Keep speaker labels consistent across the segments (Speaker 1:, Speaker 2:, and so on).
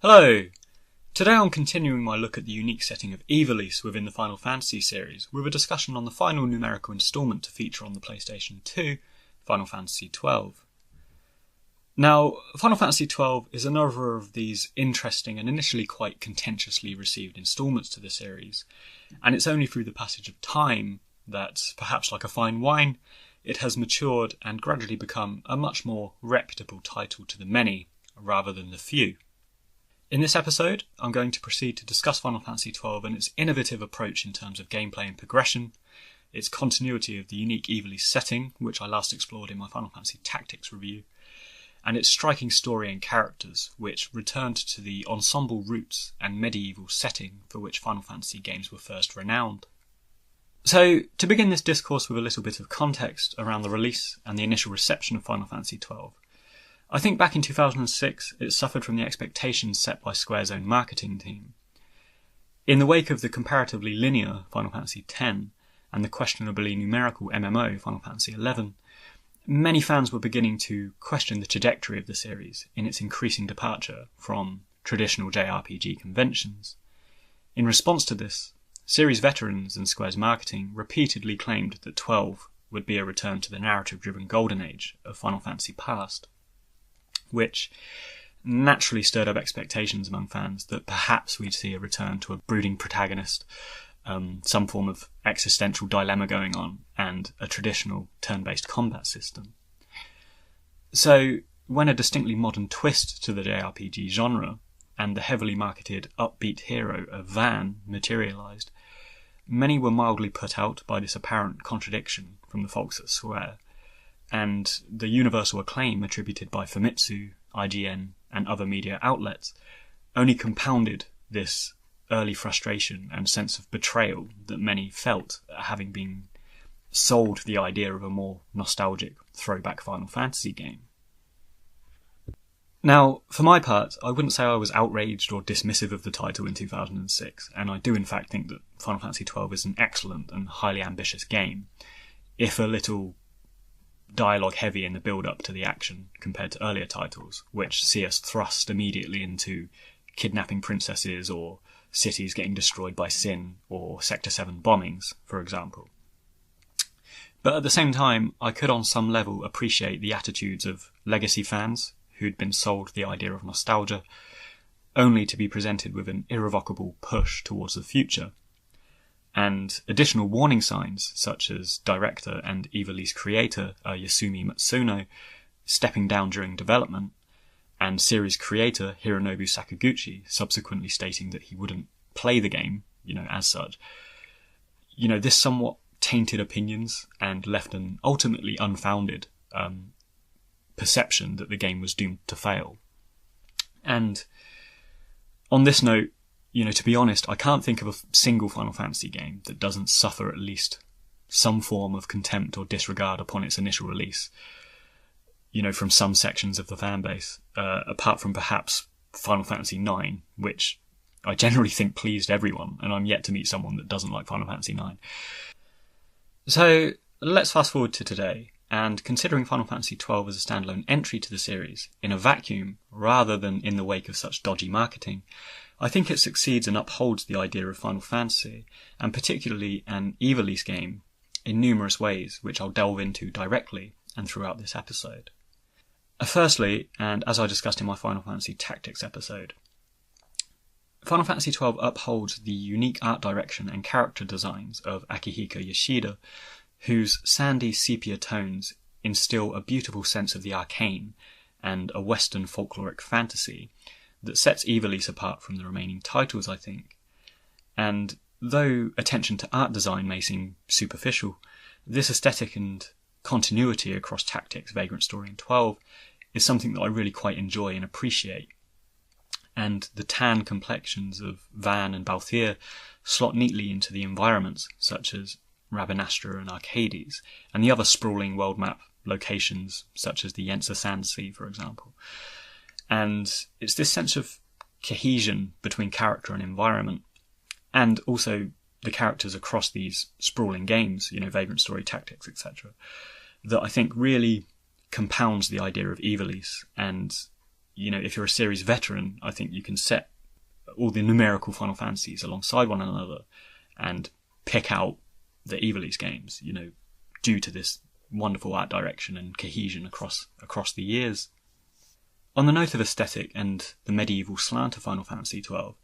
Speaker 1: Hello! Today I'm continuing my look at the unique setting of Ivalice within the Final Fantasy series, with a discussion on the final numerical instalment to feature on the PlayStation 2, Final Fantasy XII. Now, Final Fantasy XII is another of these interesting and initially quite contentiously received instalments to the series, and it's only through the passage of time that, perhaps like a fine wine, it has matured and gradually become a much more reputable title to the many, rather than the few. In this episode, I'm going to proceed to discuss Final Fantasy XII and its innovative approach in terms of gameplay and progression, its continuity of the unique Ivalice setting, which I last explored in my Final Fantasy Tactics review, and its striking story and characters, which returned to the ensemble roots and medieval setting for which Final Fantasy games were first renowned. So, to begin this discourse with a little bit of context around the release and the initial reception of Final Fantasy XII, I think back in 2006 it suffered from the expectations set by Square's own marketing team. In the wake of the comparatively linear Final Fantasy X and the questionably numerical MMO Final Fantasy XI, many fans were beginning to question the trajectory of the series in its increasing departure from traditional JRPG conventions. In response to this, series veterans and Square's marketing repeatedly claimed that 12 would be a return to the narrative-driven golden age of Final Fantasy past, which naturally stirred up expectations among fans that perhaps we'd see a return to a brooding protagonist, some form of existential dilemma going on, and a traditional turn-based combat system. So, when a distinctly modern twist to the JRPG genre and the heavily marketed upbeat hero of Vayne materialised, many were mildly put out by this apparent contradiction from the folks at Square, and the universal acclaim attributed by Famitsu, IGN, and other media outlets only compounded this early frustration and sense of betrayal that many felt at having been sold the idea of a more nostalgic throwback Final Fantasy game. Now, for my part, I wouldn't say I was outraged or dismissive of the title in 2006, and I do in fact think that Final Fantasy XII is an excellent and highly ambitious game, if a little dialogue heavy in the build-up to the action compared to earlier titles, which see us thrust immediately into kidnapping princesses or cities getting destroyed by Sin or Sector 7 bombings, for example. But at the same time, I could on some level appreciate the attitudes of legacy fans who'd been sold the idea of nostalgia, only to be presented with an irrevocable push towards the future, and additional warning signs such as director and Ivalice creator Yasumi Matsuno stepping down during development, and series creator Hironobu Sakaguchi subsequently stating that he wouldn't play the game, as such. This somewhat tainted opinions and left an ultimately unfounded perception that the game was doomed to fail. And on this note, to be honest, I can't think of a single Final Fantasy game that doesn't suffer at least some form of contempt or disregard upon its initial release, from some sections of the fanbase, apart from perhaps Final Fantasy IX, which I generally think pleased everyone, and I'm yet to meet someone that doesn't like Final Fantasy IX. So, let's fast forward to today, and considering Final Fantasy XII as a standalone entry to the series, in a vacuum, rather than in the wake of such dodgy marketing, I think it succeeds and upholds the idea of Final Fantasy, and particularly an Ivalice game, in numerous ways, which I'll delve into directly and throughout this episode. Firstly, and as I discussed in my Final Fantasy Tactics episode, Final Fantasy XII upholds the unique art direction and character designs of Akihiko Yoshida, whose sandy sepia tones instill a beautiful sense of the arcane and a Western folkloric fantasy that sets Ivalice apart from the remaining titles, I think. And though attention to art design may seem superficial, this aesthetic and continuity across Tactics, Vagrant Story and 12 is something that I really quite enjoy and appreciate. And the tan complexions of Vayne and Balthier slot neatly into the environments such as Rabanastra and Arcades, and the other sprawling world map locations such as the Yensa Sand Sea, for example. And it's this sense of cohesion between character and environment, and also the characters across these sprawling games, Vagrant Story, Tactics, etc., that I think really compounds the idea of Ivalice and, if you're a series veteran, I think you can set all the numerical Final Fantasies alongside one another and pick out the Ivalice games, due to this wonderful art direction and cohesion across the years. On the note of aesthetic and the medieval slant of Final Fantasy XII,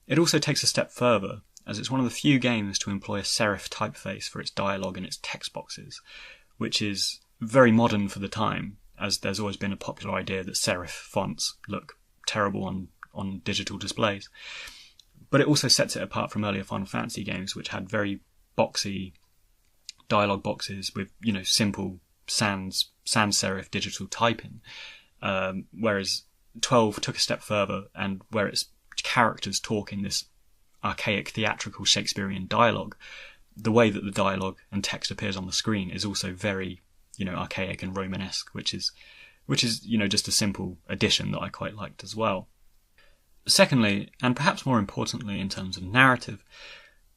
Speaker 1: it also takes a step further, as it's one of the few games to employ a serif typeface for its dialogue and its text boxes, which is very modern for the time, as there's always been a popular idea that serif fonts look terrible on digital displays. But it also sets it apart from earlier Final Fantasy games, which had very boxy dialogue boxes with, simple sans serif digital typing. Whereas 12 took a step further, and where its characters talk in this archaic theatrical Shakespearean dialogue, the way that the dialogue and text appears on the screen is also very, archaic and Romanesque, which is, just a simple addition that I quite liked as well. Secondly, and perhaps more importantly in terms of narrative,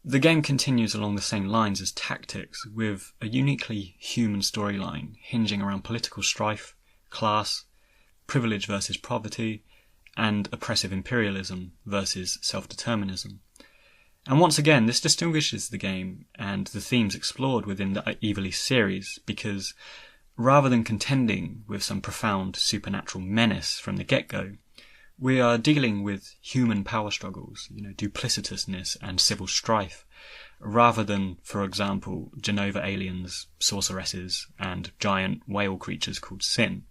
Speaker 1: the game continues along the same lines as Tactics, with a uniquely human storyline hinging around political strife, class, privilege versus poverty, and oppressive imperialism versus self-determinism. And once again, this distinguishes the game and the themes explored within the Ivalice series, because rather than contending with some profound supernatural menace from the get-go, we are dealing with human power struggles, duplicitousness and civil strife, rather than, for example, Genova aliens, sorceresses, and giant whale creatures called Sin.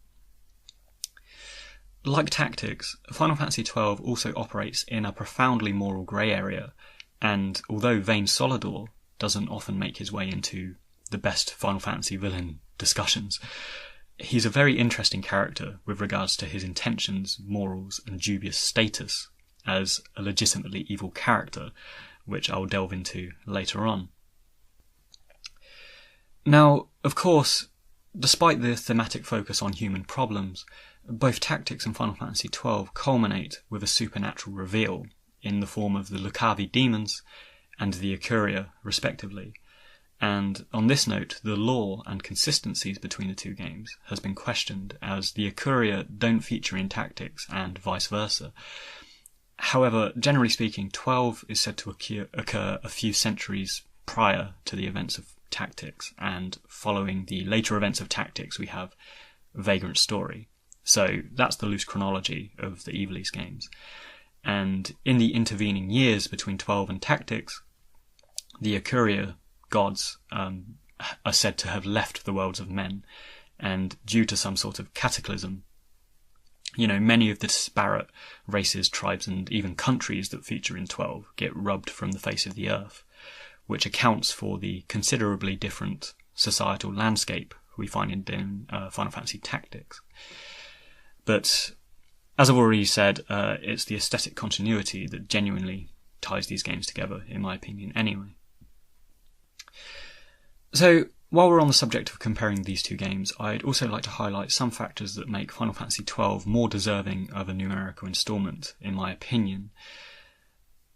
Speaker 1: Like Tactics, Final Fantasy XII also operates in a profoundly moral grey area, and although Vayne Solidor doesn't often make his way into the best Final Fantasy villain discussions, he's a very interesting character with regards to his intentions, morals, and dubious status as a legitimately evil character, which I'll delve into later on. Now, of course, despite the thematic focus on human problems, both Tactics and Final Fantasy XII culminate with a supernatural reveal in the form of the Lucavi demons and the Ikuria, respectively. And on this note, the lore and consistencies between the two games has been questioned, as the Ikuria don't feature in Tactics and vice versa. However, generally speaking, 12 is said to occur a few centuries prior to the events of Tactics, and following the later events of Tactics we have Vagrant Story. So that's the loose chronology of the Ivalice games. And in the intervening years between 12 and Tactics, the Ikuria gods are said to have left the worlds of men, and due to some sort of cataclysm, many of the disparate races, tribes, and even countries that feature in 12 get rubbed from the face of the earth, which accounts for the considerably different societal landscape we find in Final Fantasy Tactics. But as I've already said, it's the aesthetic continuity that genuinely ties these games together, in my opinion, anyway. So, while we're on the subject of comparing these two games, I'd also like to highlight some factors that make Final Fantasy XII more deserving of a numerical installment, in my opinion.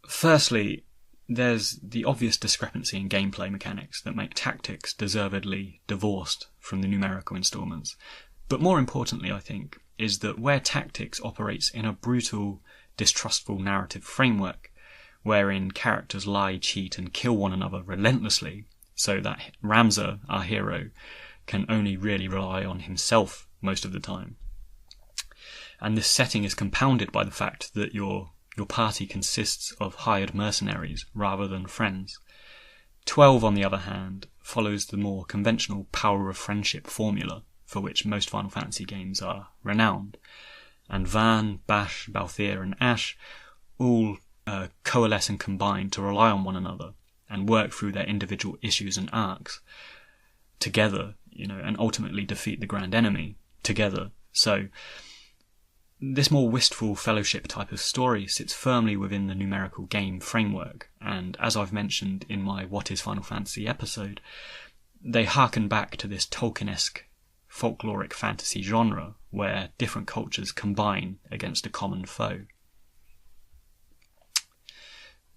Speaker 1: Firstly, there's the obvious discrepancy in gameplay mechanics that make Tactics deservedly divorced from the numerical installments. But more importantly, I think, is that where Tactics operates in a brutal, distrustful narrative framework, wherein characters lie, cheat, and kill one another relentlessly, so that Ramza, our hero, can only really rely on himself most of the time. And this setting is compounded by the fact that your party consists of hired mercenaries rather than friends. 12, on the other hand, follows the more conventional power of friendship formula for which most Final Fantasy games are renowned. And Van, Bash, Balthier, and Ash all coalesce and combine to rely on one another and work through their individual issues and arcs together, and ultimately defeat the grand enemy together. So this more wistful fellowship type of story sits firmly within the numerical game framework, and as I've mentioned in my What is Final Fantasy episode, they harken back to this Tolkien-esque folkloric fantasy genre where different cultures combine against a common foe.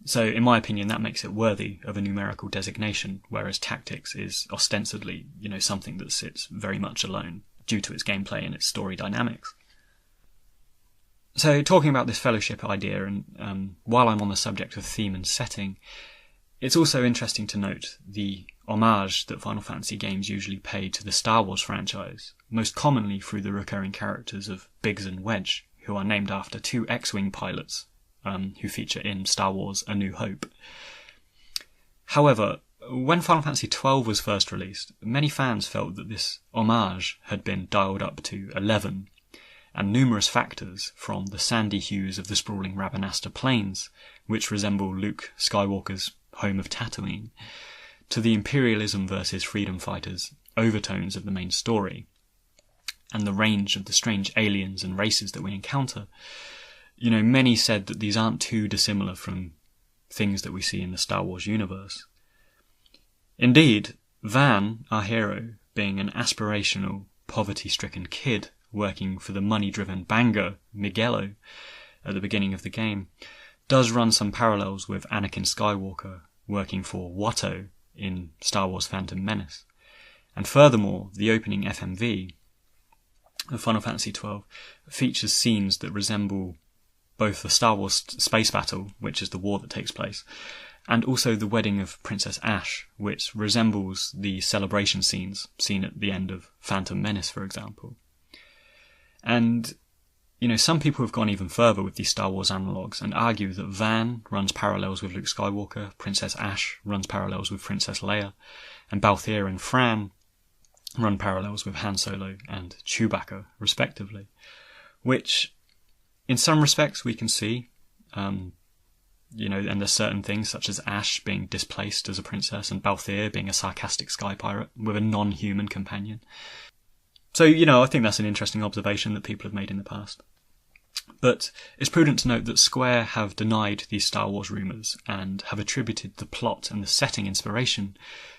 Speaker 1: So, in my opinion, that makes it worthy of a numerical designation, whereas Tactics is ostensibly, something that sits very much alone due to its gameplay and its story dynamics. So, talking about this fellowship idea, and while I'm on the subject of theme and setting, it's also interesting to note the homage that Final Fantasy games usually pay to the Star Wars franchise, most commonly through the recurring characters of Biggs and Wedge, who are named after two X-Wing pilots who feature in Star Wars A New Hope. However, when Final Fantasy XII was first released, many fans felt that this homage had been dialed up to 11, and numerous factors, from the sandy hues of the sprawling Rabanasta plains, which resemble Luke Skywalker's home of Tatooine, to the imperialism versus freedom fighters overtones of the main story, and the range of the strange aliens and races that we encounter. Many said that these aren't too dissimilar from things that we see in the Star Wars universe. Indeed, Vayne, our hero, being an aspirational, poverty-stricken kid working for the money-driven bango Miguelo at the beginning of the game, does run some parallels with Anakin Skywalker working for Watto in Star Wars Phantom Menace. And furthermore, the opening FMV of Final Fantasy XII features scenes that resemble both the Star Wars space battle, which is the war that takes place, and also the wedding of Princess Ash, which resembles the celebration scenes seen at the end of Phantom Menace, for example. And, some people have gone even further with these Star Wars analogues and argue that Vayne runs parallels with Luke Skywalker, Princess Ash runs parallels with Princess Leia, and Balthier and Fran run parallels with Han Solo and Chewbacca, respectively. Which, in some respects, we can see, and there's certain things such as Ash being displaced as a princess and Balthier being a sarcastic sky pirate with a non-human companion. So, I think that's an interesting observation that people have made in the past. But it's prudent to note that Square have denied these Star Wars rumours and have attributed the plot and the setting inspiration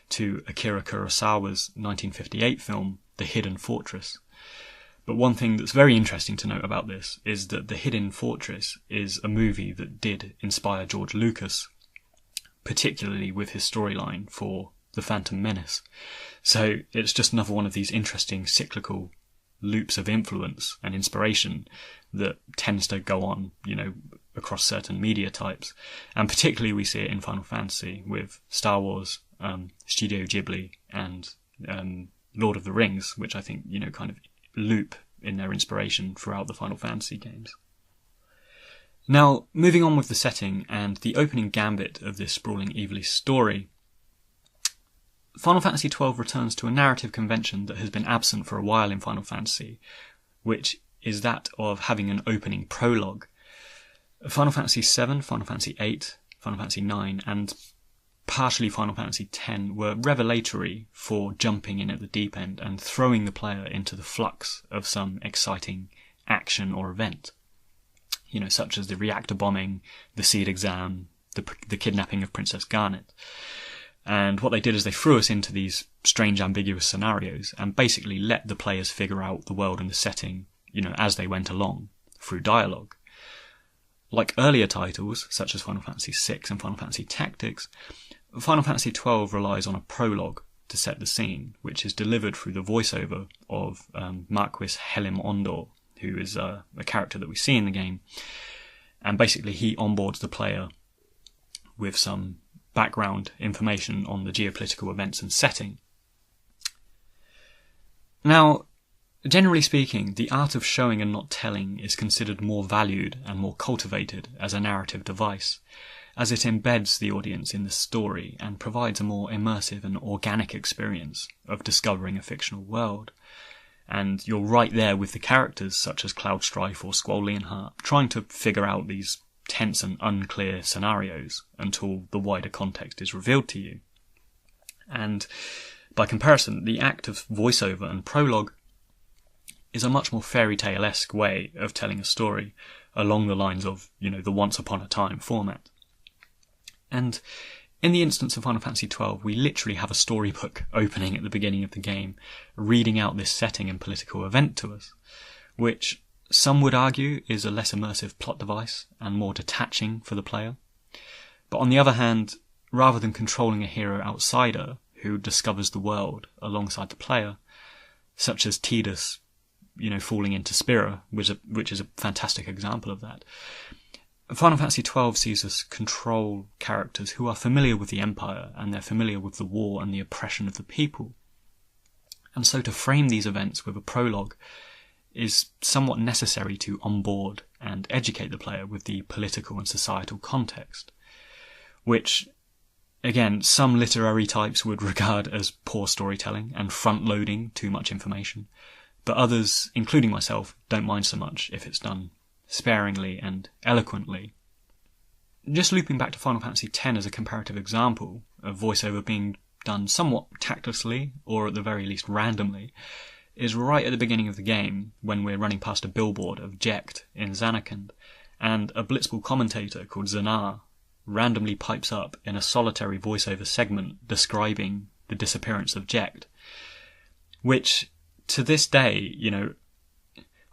Speaker 1: to Akira Kurosawa's 1958 film, The Hidden Fortress. But one thing that's very interesting to note about this is that The Hidden Fortress is a movie that did inspire George Lucas, particularly with his storyline for The Phantom Menace. So it's just another one of these interesting cyclical loops of influence and inspiration that tends to go on, across certain media types. And particularly we see it in Final Fantasy with Star Wars, Studio Ghibli, and Lord of the Rings, which I think, kind of loop in their inspiration throughout the Final Fantasy games. Now, moving on with the setting and the opening gambit of this sprawling Ivalice story, Final Fantasy XII returns to a narrative convention that has been absent for a while in Final Fantasy, which is that of having an opening prologue. Final Fantasy VII, Final Fantasy VIII, Final Fantasy IX, and partially Final Fantasy X were revelatory for jumping in at the deep end and throwing the player into the flux of some exciting action or event. Such as the reactor bombing, the seed exam, the kidnapping of Princess Garnet. And what they did is they threw us into these strange, ambiguous scenarios and basically let the players figure out the world and the setting, as they went along, through dialogue. Like earlier titles, such as Final Fantasy VI and Final Fantasy Tactics, Final Fantasy XII relies on a prologue to set the scene, which is delivered through the voiceover of Marquis Helim Ondor, who is a character that we see in the game. And basically he onboards the player with some background information on the geopolitical events and setting. Now, generally speaking, the art of showing and not telling is considered more valued and more cultivated as a narrative device, as it embeds the audience in the story and provides a more immersive and organic experience of discovering a fictional world. And you're right there with the characters such as Cloud Strife or Squall Leonhardt, trying to figure out these tense and unclear scenarios until the wider context is revealed to you. And by comparison, the act of voiceover and prologue is a much more fairy tale-esque way of telling a story along the lines of, the Once Upon a Time format. And in the instance of Final Fantasy XII, we literally have a storybook opening at the beginning of the game, reading out this setting and political event to us, which some would argue is a less immersive plot device and more detaching for the player. But on the other hand, rather than controlling a hero outsider who discovers the world alongside the player, such as Tidus falling into Spira, which is a fantastic example of that. Final Fantasy XII sees us control characters who are familiar with the Empire, and they're familiar with the war and the oppression of the people. And so to frame these events with a prologue is somewhat necessary to onboard and educate the player with the political and societal context, which, again, some literary types would regard as poor storytelling and front-loading too much information, but others, including myself, don't mind so much if it's done sparingly and eloquently. Just looping back to Final Fantasy X as a comparative example of voiceover being done somewhat tactlessly, or at the very least randomly, is right at the beginning of the game when we're running past a billboard of Jecht in Zanarkand, and a Blitzball commentator called Zanar randomly pipes up in a solitary voiceover segment describing the disappearance of Jecht, which, to this day,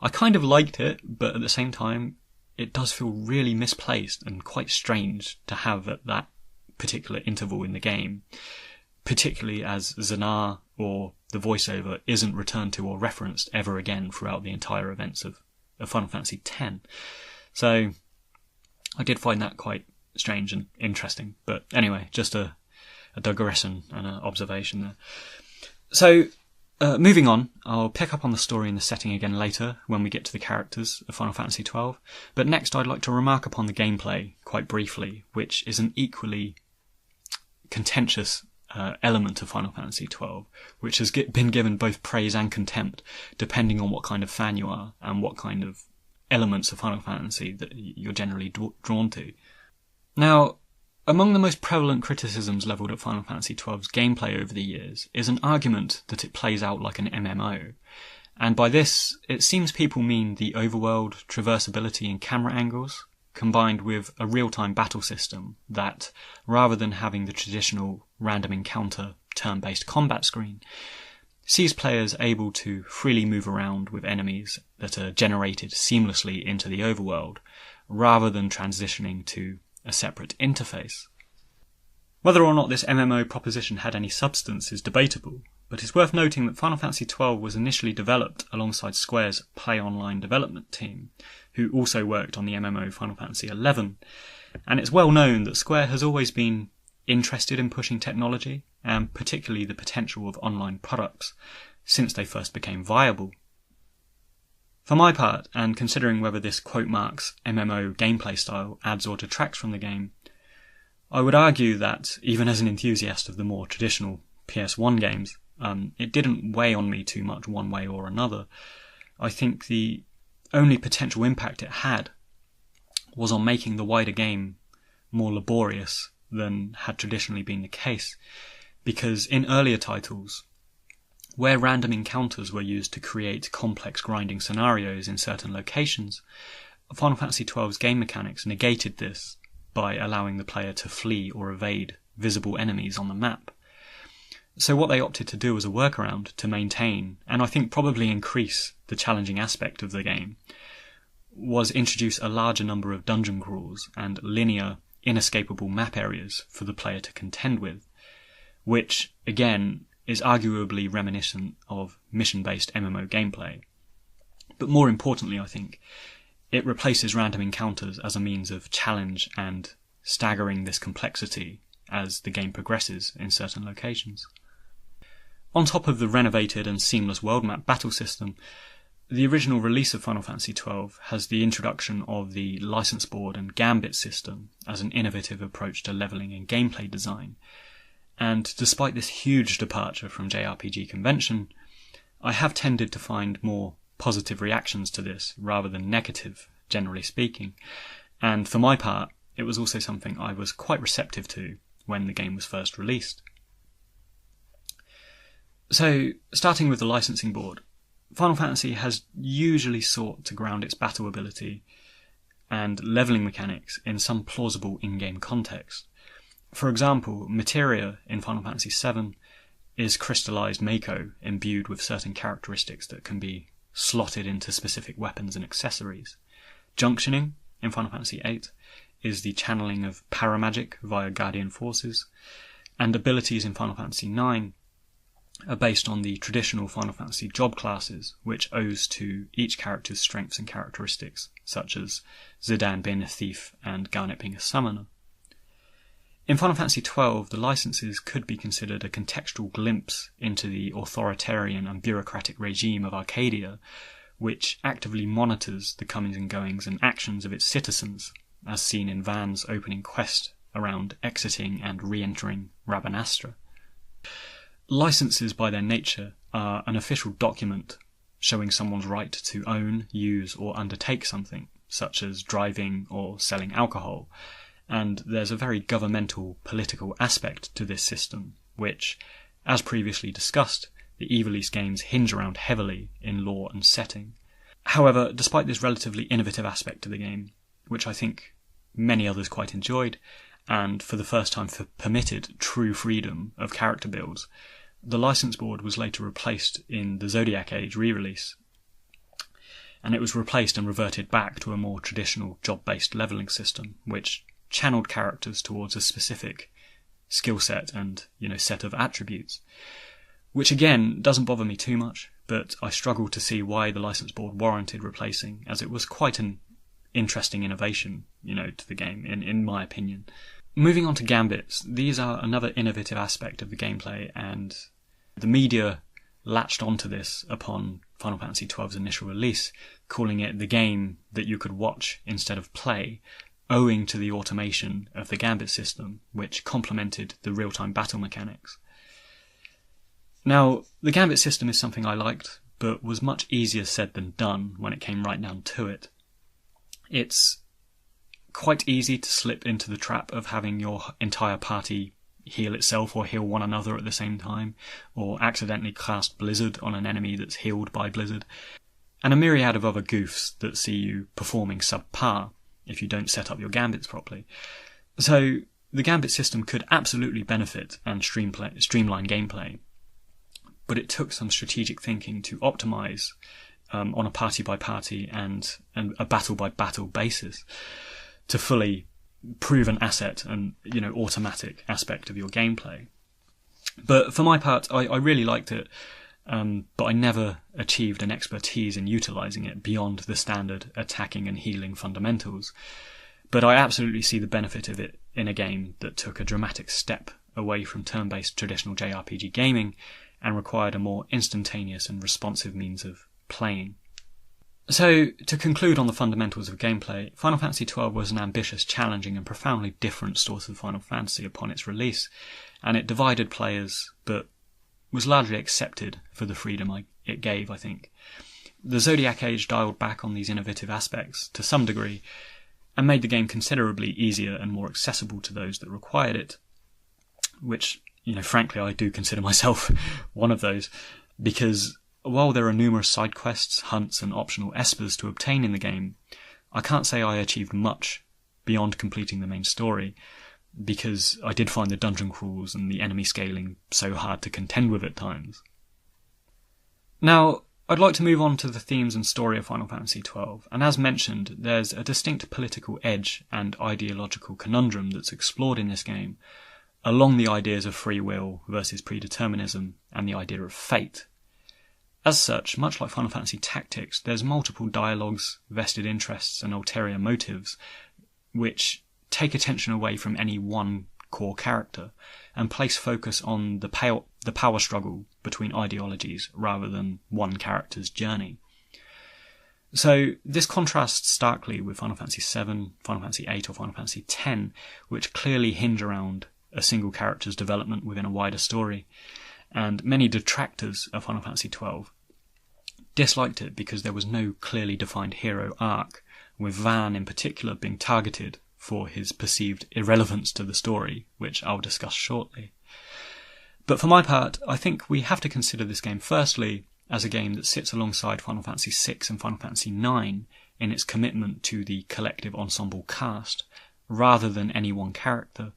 Speaker 1: I kind of liked it, but at the same time, it does feel really misplaced and quite strange to have at that particular interval in the game, particularly as Zanar or the voiceover isn't returned to or referenced ever again throughout the entire events of Final Fantasy X. So I did find that quite strange and interesting. But anyway, just a digression and an observation there. So moving on, I'll pick up on the story and the setting again later when we get to the characters of Final Fantasy XII. But next I'd like to remark upon the gameplay quite briefly, which is an equally contentious element of Final Fantasy XII, which has been given both praise and contempt, depending on what kind of fan you are and what kind of elements of Final Fantasy that you're generally drawn to. Now, among the most prevalent criticisms levelled at Final Fantasy XII's gameplay over the years is an argument that it plays out like an MMO, and by this, it seems people mean the overworld, traversability and camera angles, combined with a real-time battle system that, rather than having the traditional random encounter turn-based combat screen, sees players able to freely move around with enemies that are generated seamlessly into the overworld, rather than transitioning to a separate interface. Whether or not this MMO proposition had any substance is debatable, but it's worth noting that Final Fantasy XII was initially developed alongside Square's Play Online development team, who also worked on the MMO Final Fantasy XI, and it's well known that Square has always been interested in pushing technology, and particularly the potential of online products, since they first became viable. For my part, and considering whether this quote marks MMO gameplay style adds or detracts from the game, I would argue that, even as an enthusiast of the more traditional PS1 games, it didn't weigh on me too much one way or another. I think the only potential impact it had was on making the wider game more laborious than had traditionally been the case, because in earlier titles, where random encounters were used to create complex grinding scenarios in certain locations, Final Fantasy XII's game mechanics negated this by allowing the player to flee or evade visible enemies on the map. So what they opted to do as a workaround to maintain, and I think probably increase, the challenging aspect of the game, was introduce a larger number of dungeon crawls and linear, inescapable map areas for the player to contend with, which, again, is arguably reminiscent of mission-based MMO gameplay. But more importantly, I think, it replaces random encounters as a means of challenge and staggering this complexity as the game progresses in certain locations. On top of the renovated and seamless world map battle system, the original release of Final Fantasy XII has the introduction of the license board and Gambit system as an innovative approach to levelling and gameplay design. And despite this huge departure from JRPG convention, I have tended to find more positive reactions to this rather than negative, generally speaking. And for my part, it was also something I was quite receptive to when the game was first released. So, starting with the licensing board, Final Fantasy has usually sought to ground its battle ability and levelling mechanics in some plausible in-game context. For example, materia in Final Fantasy VII is crystallized Mako imbued with certain characteristics that can be slotted into specific weapons and accessories. Junctioning in Final Fantasy VIII is the channeling of paramagic via Guardian Forces, and abilities in Final Fantasy IX are based on the traditional Final Fantasy job classes, which owes to each character's strengths and characteristics, such as Zidane being a thief and Garnet being a summoner. In Final Fantasy XII, the licenses could be considered a contextual glimpse into the authoritarian and bureaucratic regime of Arcadia, which actively monitors the comings and goings and actions of its citizens, as seen in Vayne's opening quest around exiting and re-entering Rabanastre. Licenses, by their nature, are an official document showing someone's right to own, use, or undertake something, such as driving or selling alcohol, and there's a very governmental, political aspect to this system, which, as previously discussed, the Ivalice games hinge around heavily in lore and setting. However, despite this relatively innovative aspect to the game, which I think many others quite enjoyed, and for the first time permitted true freedom of character builds, the license board was later replaced in the Zodiac Age re-release, and it was replaced and reverted back to a more traditional job-based levelling system, which channeled characters towards a specific skill set and, set of attributes, which again doesn't bother me too much, but I struggle to see why the license board warranted replacing, as it was quite an interesting innovation, to the game, in my opinion. Moving on to Gambits, these are another innovative aspect of the gameplay, and the media latched onto this upon Final Fantasy XII's initial release, calling it the game that you could watch instead of play, owing to the automation of the Gambit system, which complemented the real-time battle mechanics. Now, the Gambit system is something I liked, but was much easier said than done when it came right down to it. It's quite easy to slip into the trap of having your entire party heal itself or heal one another at the same time, or accidentally cast Blizzard on an enemy that's healed by Blizzard, and a myriad of other goofs that see you performing subpar if you don't set up your Gambits properly. So the Gambit system could absolutely benefit and streamline gameplay, but it took some strategic thinking to optimize on a party-by-party and a battle-by-battle basis to fully prove an asset and automatic aspect of your gameplay. But for my part, I really liked it, but I never achieved an expertise in utilising it beyond the standard attacking and healing fundamentals. But I absolutely see the benefit of it in a game that took a dramatic step away from turn-based traditional JRPG gaming and required a more instantaneous and responsive means of playing. So, to conclude on the fundamentals of gameplay, Final Fantasy XII was an ambitious, challenging and profoundly different source of Final Fantasy upon its release, and it divided players, but was largely accepted for the freedom it gave, I think. The Zodiac Age dialed back on these innovative aspects to some degree, and made the game considerably easier and more accessible to those that required it, which, frankly, I do consider myself one of those, because while there are numerous side quests, hunts and optional espers to obtain in the game, I can't say I achieved much beyond completing the main story, because I did find the dungeon crawls and the enemy scaling so hard to contend with at times. Now, I'd like to move on to the themes and story of Final Fantasy XII, and as mentioned, there's a distinct political edge and ideological conundrum that's explored in this game, along the ideas of free will versus predeterminism and the idea of fate. As such, much like Final Fantasy Tactics, there's multiple dialogues, vested interests and ulterior motives, which take attention away from any one core character and place focus on the power struggle between ideologies rather than one character's journey. So this contrasts starkly with Final Fantasy VII, Final Fantasy VIII or Final Fantasy X, which clearly hinge around a single character's development within a wider story, and many detractors of Final Fantasy XII disliked it because there was no clearly defined hero arc, with Vayne in particular being targeted for his perceived irrelevance to the story, which I'll discuss shortly. But for my part, I think we have to consider this game firstly as a game that sits alongside Final Fantasy VI and Final Fantasy IX in its commitment to the collective ensemble cast, rather than any one character.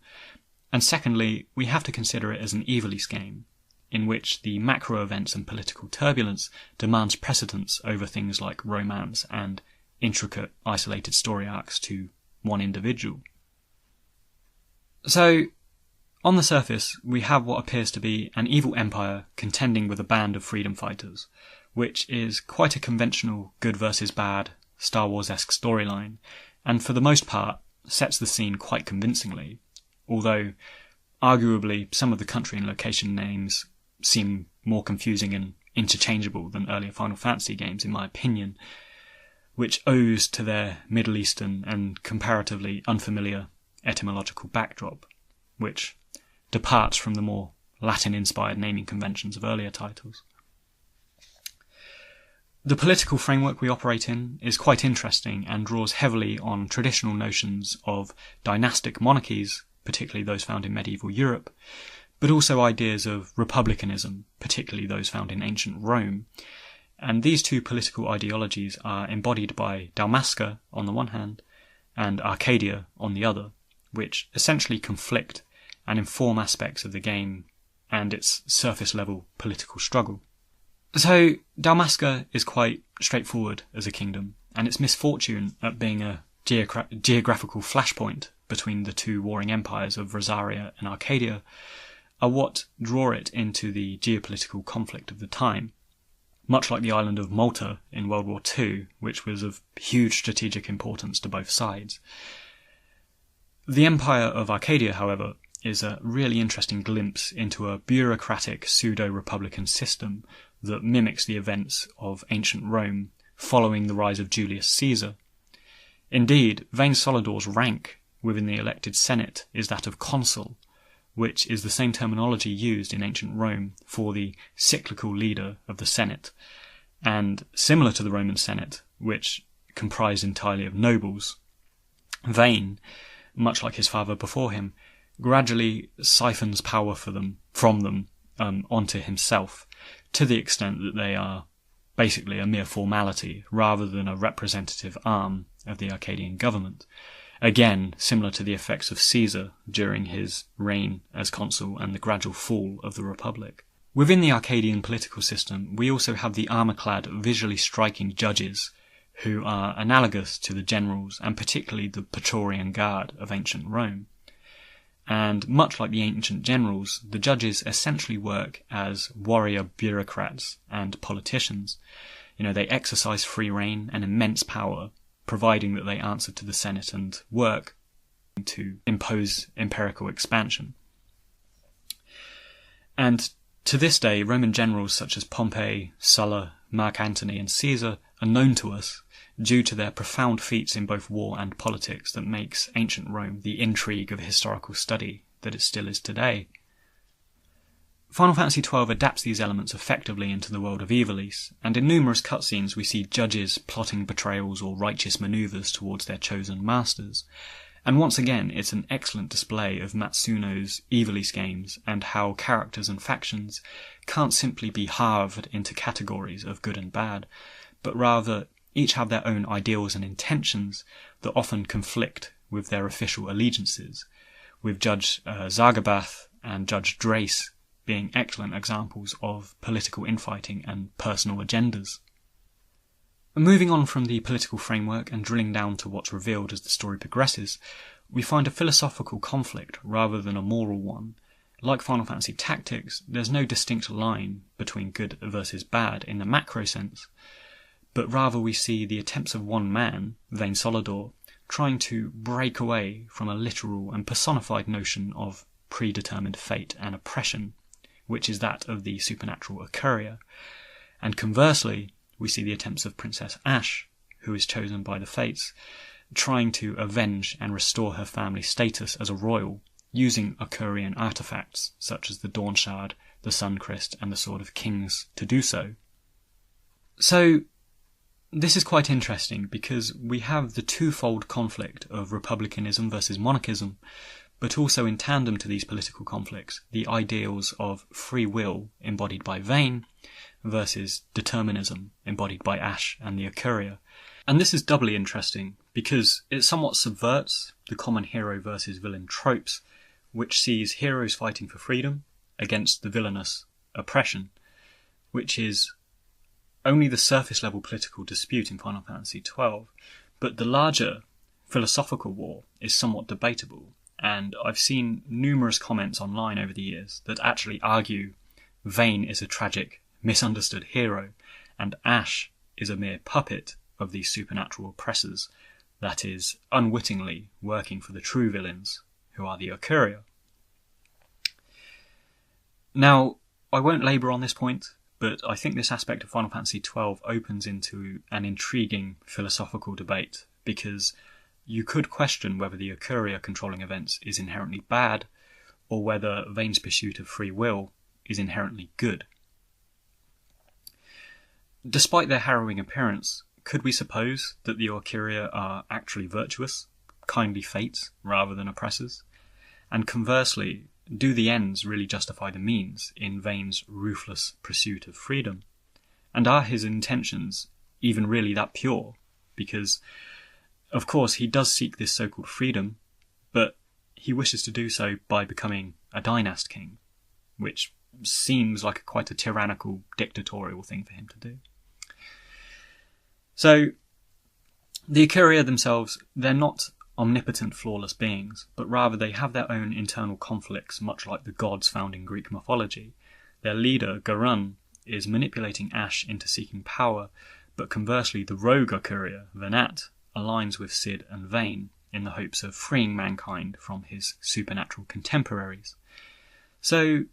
Speaker 1: And secondly, we have to consider it as an Ivalice game, in which the macro events and political turbulence demands precedence over things like romance and intricate, isolated story arcs to one individual. So, On the surface, we have what appears to be an evil empire contending with a band of freedom fighters, which is quite a conventional good versus bad Star Wars-esque storyline, and for the most part sets the scene quite convincingly, although arguably some of the country and location names seem more confusing and interchangeable than earlier Final Fantasy games in my opinion, which owes to their Middle Eastern and comparatively unfamiliar etymological backdrop, which departs from the more Latin-inspired naming conventions of earlier titles. The political framework we operate in is quite interesting and draws heavily on traditional notions of dynastic monarchies, particularly those found in medieval Europe, but also ideas of republicanism, particularly those found in ancient Rome. And these two political ideologies are embodied by Dalmasca on the one hand and Arcadia on the other, which essentially conflict and inform aspects of the game and its surface-level political struggle. So Dalmasca is quite straightforward as a kingdom, and its misfortune at being a geographical flashpoint between the two warring empires of Rosaria and Arcadia are what draw it into the geopolitical conflict of the time, much like the island of Malta in World War II, which was of huge strategic importance to both sides. The Empire of Arcadia, however, is a really interesting glimpse into a bureaucratic pseudo-republican system that mimics the events of ancient Rome following the rise of Julius Caesar. Indeed, Vayne Solidor's rank within the elected Senate is that of consul, which is the same terminology used in ancient Rome for the cyclical leader of the Senate, and similar to the Roman Senate, which comprised entirely of nobles. Vayne, much like his father before him, gradually siphons power from them onto himself, to the extent that they are basically a mere formality rather than a representative arm of the Arcadian government. Again, similar to the effects of Caesar during his reign as consul and the gradual fall of the Republic. Within the Arcadian political system, we also have the armour-clad, visually striking judges, who are analogous to the generals and particularly the Praetorian Guard of ancient Rome. And much like the ancient generals, the judges essentially work as warrior bureaucrats and politicians. They exercise free reign and immense power, providing that they answer to the Senate and work to impose empirical expansion. And to this day, Roman generals such as Pompey, Sulla, Mark Antony and Caesar are known to us due to their profound feats in both war and politics that makes ancient Rome the intrigue of historical study that it still is today. Final Fantasy XII adapts these elements effectively into the world of Ivalice, and in numerous cutscenes we see judges plotting betrayals or righteous manoeuvres towards their chosen masters. And once again, it's an excellent display of Matsuno's Ivalice games and how characters and factions can't simply be halved into categories of good and bad, but rather each have their own ideals and intentions that often conflict with their official allegiances, with Judge Zagabath and Judge Drace being excellent examples of political infighting and personal agendas. Moving on from the political framework and drilling down to what's revealed as the story progresses, we find a philosophical conflict rather than a moral one. Like Final Fantasy Tactics, there's no distinct line between good versus bad in the macro sense, but rather we see the attempts of one man, Vayne Solidor, trying to break away from a literal and personified notion of predetermined fate and oppression, which is that of the supernatural Occurrier. And conversely, we see the attempts of Princess Ashe, who is chosen by the Fates, trying to avenge and restore her family status as a royal, using Occurrian artifacts such as the Dawn Shard, the Sun Crest, and the Sword of Kings to do so. So, this is quite interesting because we have the twofold conflict of republicanism versus monarchism, but also in tandem to these political conflicts, the ideals of free will embodied by Vayne versus determinism embodied by Ashe and the Occurrier. And this is doubly interesting because it somewhat subverts the common hero versus villain tropes, which sees heroes fighting for freedom against the villainous oppression, which is only the surface level political dispute in Final Fantasy XII, but the larger philosophical war is somewhat debatable, and I've seen numerous comments online over the years that actually argue Vayne is a tragic, misunderstood hero, and Ash is a mere puppet of these supernatural oppressors that is unwittingly working for the true villains, who are the Ocuria. Now, I won't labour on this point, but I think this aspect of Final Fantasy XII opens into an intriguing philosophical debate, because you could question whether the Ocuria controlling events is inherently bad, or whether Vayne's pursuit of free will is inherently good. Despite their harrowing appearance, could we suppose that the Ocuria are actually virtuous, kindly fates, rather than oppressors? And conversely, do the ends really justify the means in Vayne's ruthless pursuit of freedom? And are his intentions even really that pure? Because, of course, he does seek this so-called freedom, but he wishes to do so by becoming a dynast king, which seems like quite a tyrannical, dictatorial thing for him to do. So, the Ocuria themselves, they're not omnipotent, flawless beings, but rather they have their own internal conflicts, much like the gods found in Greek mythology. Their leader, Gabranth, is manipulating Ash into seeking power, but conversely the rogue Ocuria, Vayne, aligns with Cid and Vayne in the hopes of freeing mankind from his supernatural contemporaries. So,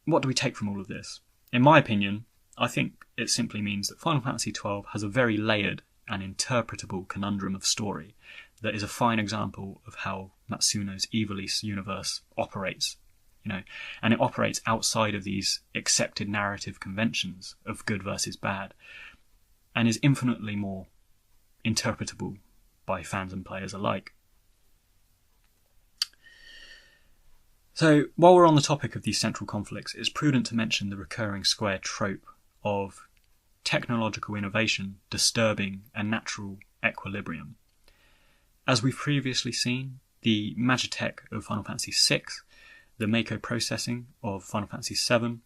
Speaker 1: what do we take from all of this? In my opinion, I think it simply means that Final Fantasy XII has a very layered and interpretable conundrum of story that is a fine example of how Matsuno's Ivalice universe operates, and it operates outside of these accepted narrative conventions of good versus bad, and is infinitely more interpretable by fans and players alike. So, while we're on the topic of these central conflicts, it's prudent to mention the recurring square trope of technological innovation disturbing a natural equilibrium. As we've previously seen, the Magitech of Final Fantasy VI, the Mako processing of Final Fantasy VII,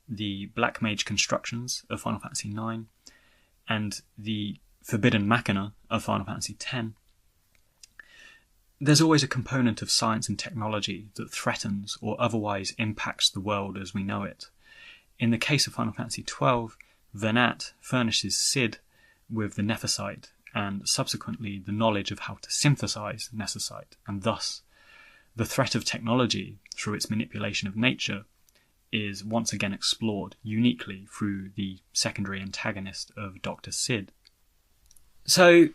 Speaker 1: the Black Mage constructions of Final Fantasy IX, and the Forbidden Machina of Final Fantasy X, there's always a component of science and technology that threatens or otherwise impacts the world as we know it. In the case of Final Fantasy XII, Vayne furnishes Cid with the Nephesite and subsequently the knowledge of how to synthesize Nephesite, and thus the threat of technology through its manipulation of nature is once again explored uniquely through the secondary antagonist of Dr. Cid. So,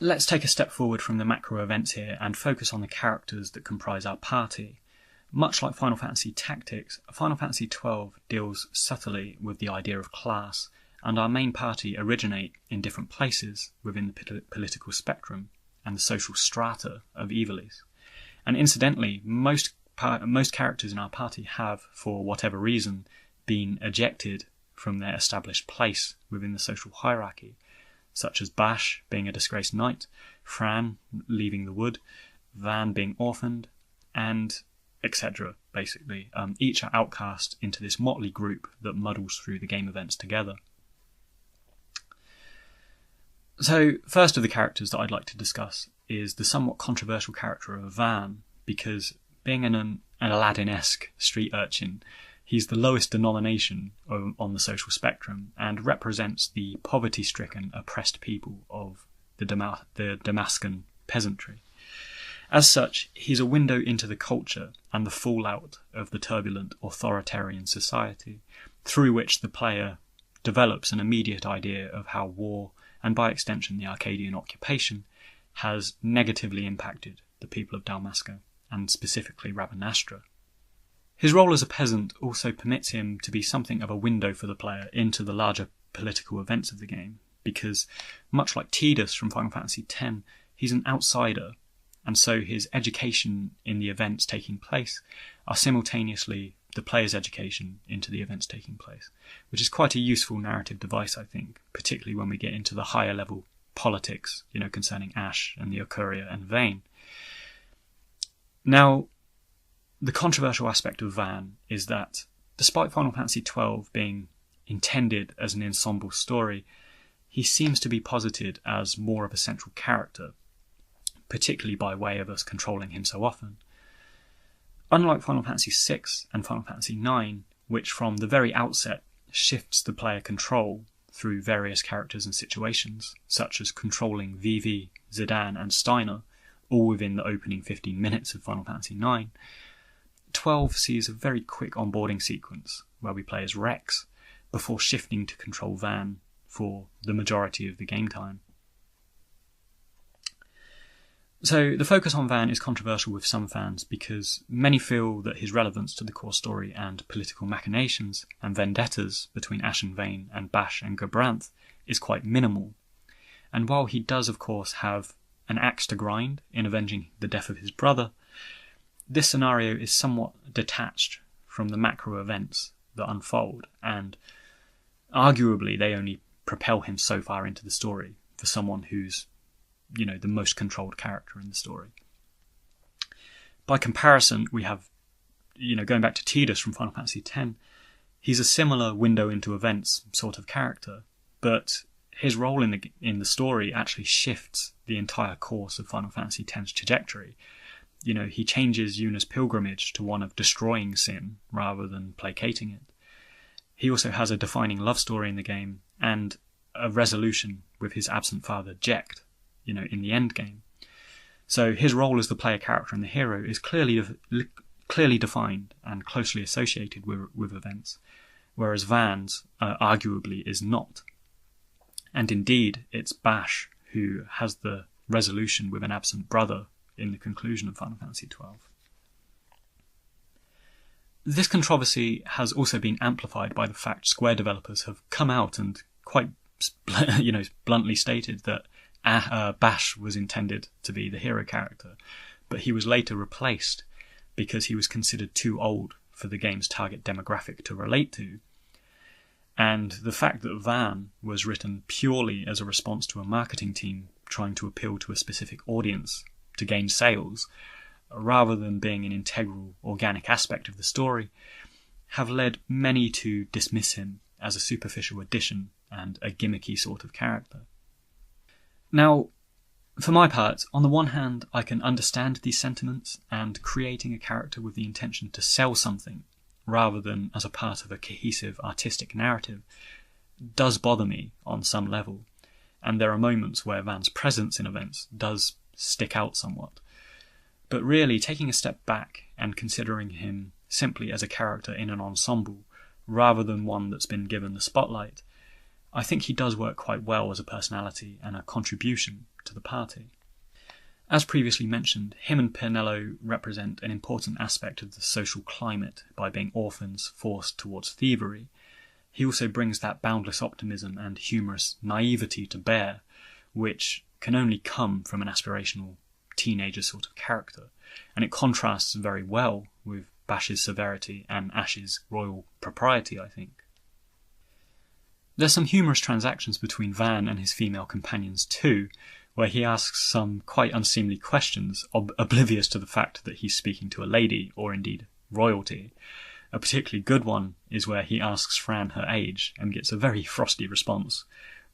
Speaker 1: let's take a step forward from the macro events here and focus on the characters that comprise our party. Much like Final Fantasy Tactics, Final Fantasy XII deals subtly with the idea of class, and our main party originate in different places within the political spectrum and the social strata of Ivalice. And incidentally, most characters in our party have, for whatever reason, been ejected from their established place within the social hierarchy, such as Bash being a disgraced knight, Fran leaving the wood, Van being orphaned, and etc. Basically, each are outcast into this motley group that muddles through the game events together. So, first of the characters that I'd like to discuss is the somewhat controversial character of Van, because being an Aladdin-esque street urchin, he's the lowest denomination on the social spectrum and represents the poverty-stricken, oppressed people of the Damascan peasantry. As such, he's a window into the culture and the fallout of the turbulent authoritarian society, through which the player develops an immediate idea of how war, and by extension the Arcadian occupation, has negatively impacted the people of Dalmasca, and specifically Rabanastra. His role as a peasant also permits him to be something of a window for the player into the larger political events of the game, because, much like Tidus from Final Fantasy X, he's an outsider, and so his education in the events taking place are simultaneously the player's education into the events taking place, which is quite a useful narrative device, I think, particularly when we get into the higher level politics, concerning Ash and the Ocuria and Vayne. Now, the controversial aspect of Van is that, despite Final Fantasy XII being intended as an ensemble story, he seems to be posited as more of a central character, particularly by way of us controlling him so often. Unlike Final Fantasy VI and Final Fantasy IX, which from the very outset shifts the player control through various characters and situations, such as controlling Vivi, Zidane and Steiner, all within the opening 15 minutes of Final Fantasy IX, 12 sees a very quick onboarding sequence where we play as Rex, before shifting to control Vayne for the majority of the game time. So the focus on Vayne is controversial with some fans because many feel that his relevance to the core story and political machinations and vendettas between Ashen Vayne and Basch and Gabranth is quite minimal. And while he does of course have an axe to grind in avenging the death of his brother, this scenario is somewhat detached from the macro events that unfold, and arguably they only propel him so far into the story for someone who's, the most controlled character in the story. By comparison, we have, going back to Tidus from Final Fantasy X, he's a similar window into events sort of character, but his role in the story actually shifts the entire course of Final Fantasy X's trajectory. He changes Yuna's pilgrimage to one of destroying sin rather than placating it. He also has a defining love story in the game and a resolution with his absent father, Jecht, in the end game. So his role as the player character and the hero is clearly defined and closely associated with events, whereas Vayne's arguably is not. And indeed, it's Basch who has the resolution with an absent brother in the conclusion of Final Fantasy XII. This controversy has also been amplified by the fact Square developers have come out and quite, bluntly stated that Basch was intended to be the hero character, but he was later replaced because he was considered too old for the game's target demographic to relate to. And the fact that Vayne was written purely as a response to a marketing team trying to appeal to a specific audience to gain sales, rather than being an integral, organic aspect of the story, have led many to dismiss him as a superficial addition and a gimmicky sort of character. Now, for my part, on the one hand, I can understand these sentiments, and creating a character with the intention to sell something, rather than as a part of a cohesive artistic narrative, does bother me on some level, and there are moments where Vayne's presence in events does stick out somewhat. But really, taking a step back and considering him simply as a character in an ensemble, rather than one that's been given the spotlight, I think he does work quite well as a personality and a contribution to the party. As previously mentioned, him and Penelo represent an important aspect of the social climate by being orphans forced towards thievery. He also brings that boundless optimism and humorous naivety to bear, which can only come from an aspirational teenager sort of character, and it contrasts very well with Bash's severity and Ash's royal propriety, I think. There's some humorous transactions between Vayne and his female companions too, where he asks some quite unseemly questions, oblivious to the fact that he's speaking to a lady, or indeed royalty. A particularly good one is where he asks Fran her age and gets a very frosty response,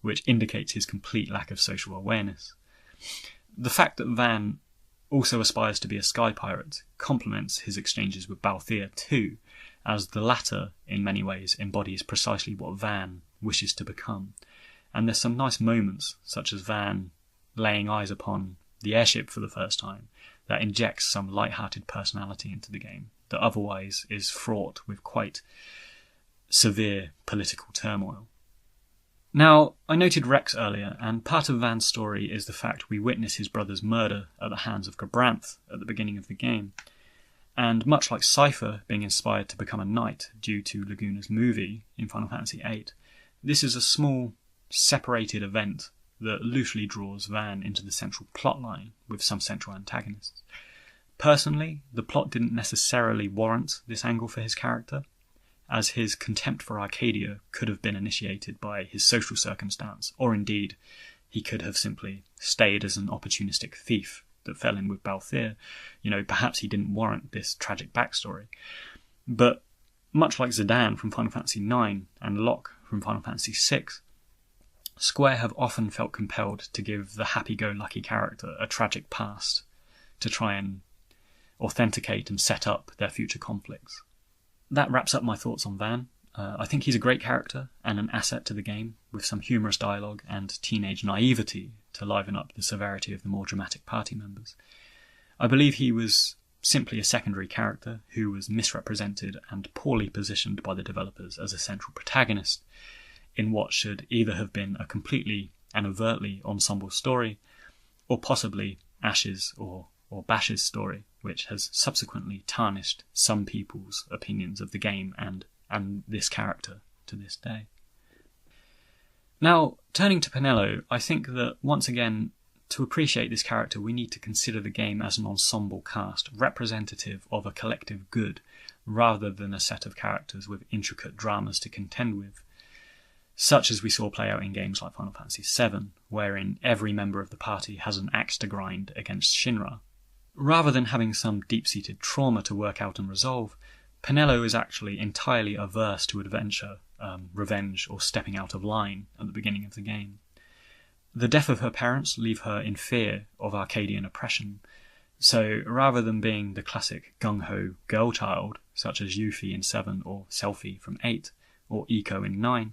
Speaker 1: which indicates his complete lack of social awareness. The fact that Vayne also aspires to be a sky pirate complements his exchanges with Balthier too, as the latter, in many ways, embodies precisely what Vayne wishes to become. And there's some nice moments, such as Vayne laying eyes upon the airship for the first time, that injects some light-hearted personality into the game that otherwise is fraught with quite severe political turmoil. Now, I noted Rex earlier, and part of Vayne's story is the fact we witness his brother's murder at the hands of Gabranth at the beginning of the game. And much like Cypher being inspired to become a knight due to Laguna's movie in Final Fantasy VIII, this is a small, separated event that loosely draws Vayne into the central plotline with some central antagonists. Personally, the plot didn't necessarily warrant this angle for his character, as his contempt for Arcadia could have been initiated by his social circumstance, or indeed, he could have simply stayed as an opportunistic thief that fell in with Balthier. Perhaps he didn't warrant this tragic backstory. But much like Zidane from Final Fantasy IX and Locke from Final Fantasy VI, Square have often felt compelled to give the happy-go-lucky character a tragic past to try and authenticate and set up their future conflicts. That wraps up my thoughts on Vayne. I think he's a great character and an asset to the game, with some humorous dialogue and teenage naivety to liven up the severity of the more dramatic party members. I believe he was simply a secondary character who was misrepresented and poorly positioned by the developers as a central protagonist in what should either have been a completely and overtly ensemble story, or possibly Ash's or Bash's story, which has subsequently tarnished some people's opinions of the game and this character to this day. Now, turning to Penelo, I think that, once again, to appreciate this character, we need to consider the game as an ensemble cast, representative of a collective good, rather than a set of characters with intricate dramas to contend with, such as we saw play out in games like Final Fantasy VII, wherein every member of the party has an axe to grind against Shinra. Rather than having some deep-seated trauma to work out and resolve, Penelo is actually entirely averse to adventure, revenge, or stepping out of line at the beginning of the game. The death of her parents leave her in fear of Arcadian oppression, so rather than being the classic gung-ho girl child, such as Yuffie in 7 or Selphie from 8, or Eiko in 9,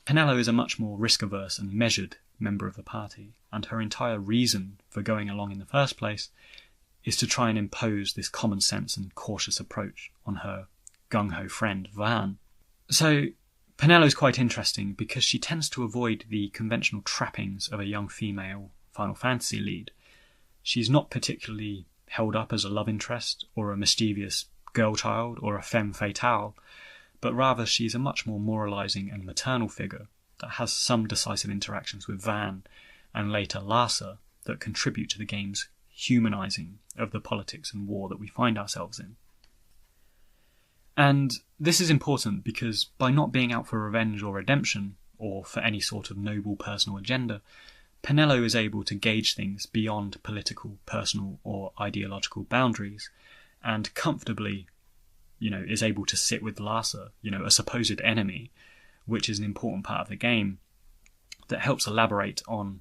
Speaker 1: Penelo is a much more risk-averse and measured member of the party, and her entire reason for going along in the first place is to try and impose this common sense and cautious approach on her gung-ho friend Vayne. So Penelo's quite interesting because she tends to avoid the conventional trappings of a young female Final Fantasy lead. She's not particularly held up as a love interest or a mischievous girl child or a femme fatale, but rather she's a much more moralising and maternal figure that has some decisive interactions with Vayne and later Larsa that contribute to the game's humanising of the politics and war that we find ourselves in. And this is important because by not being out for revenge or redemption, or for any sort of noble personal agenda, Penelo is able to gauge things beyond political, personal, or ideological boundaries, and comfortably, is able to sit with Larsa, a supposed enemy, which is an important part of the game, that helps elaborate on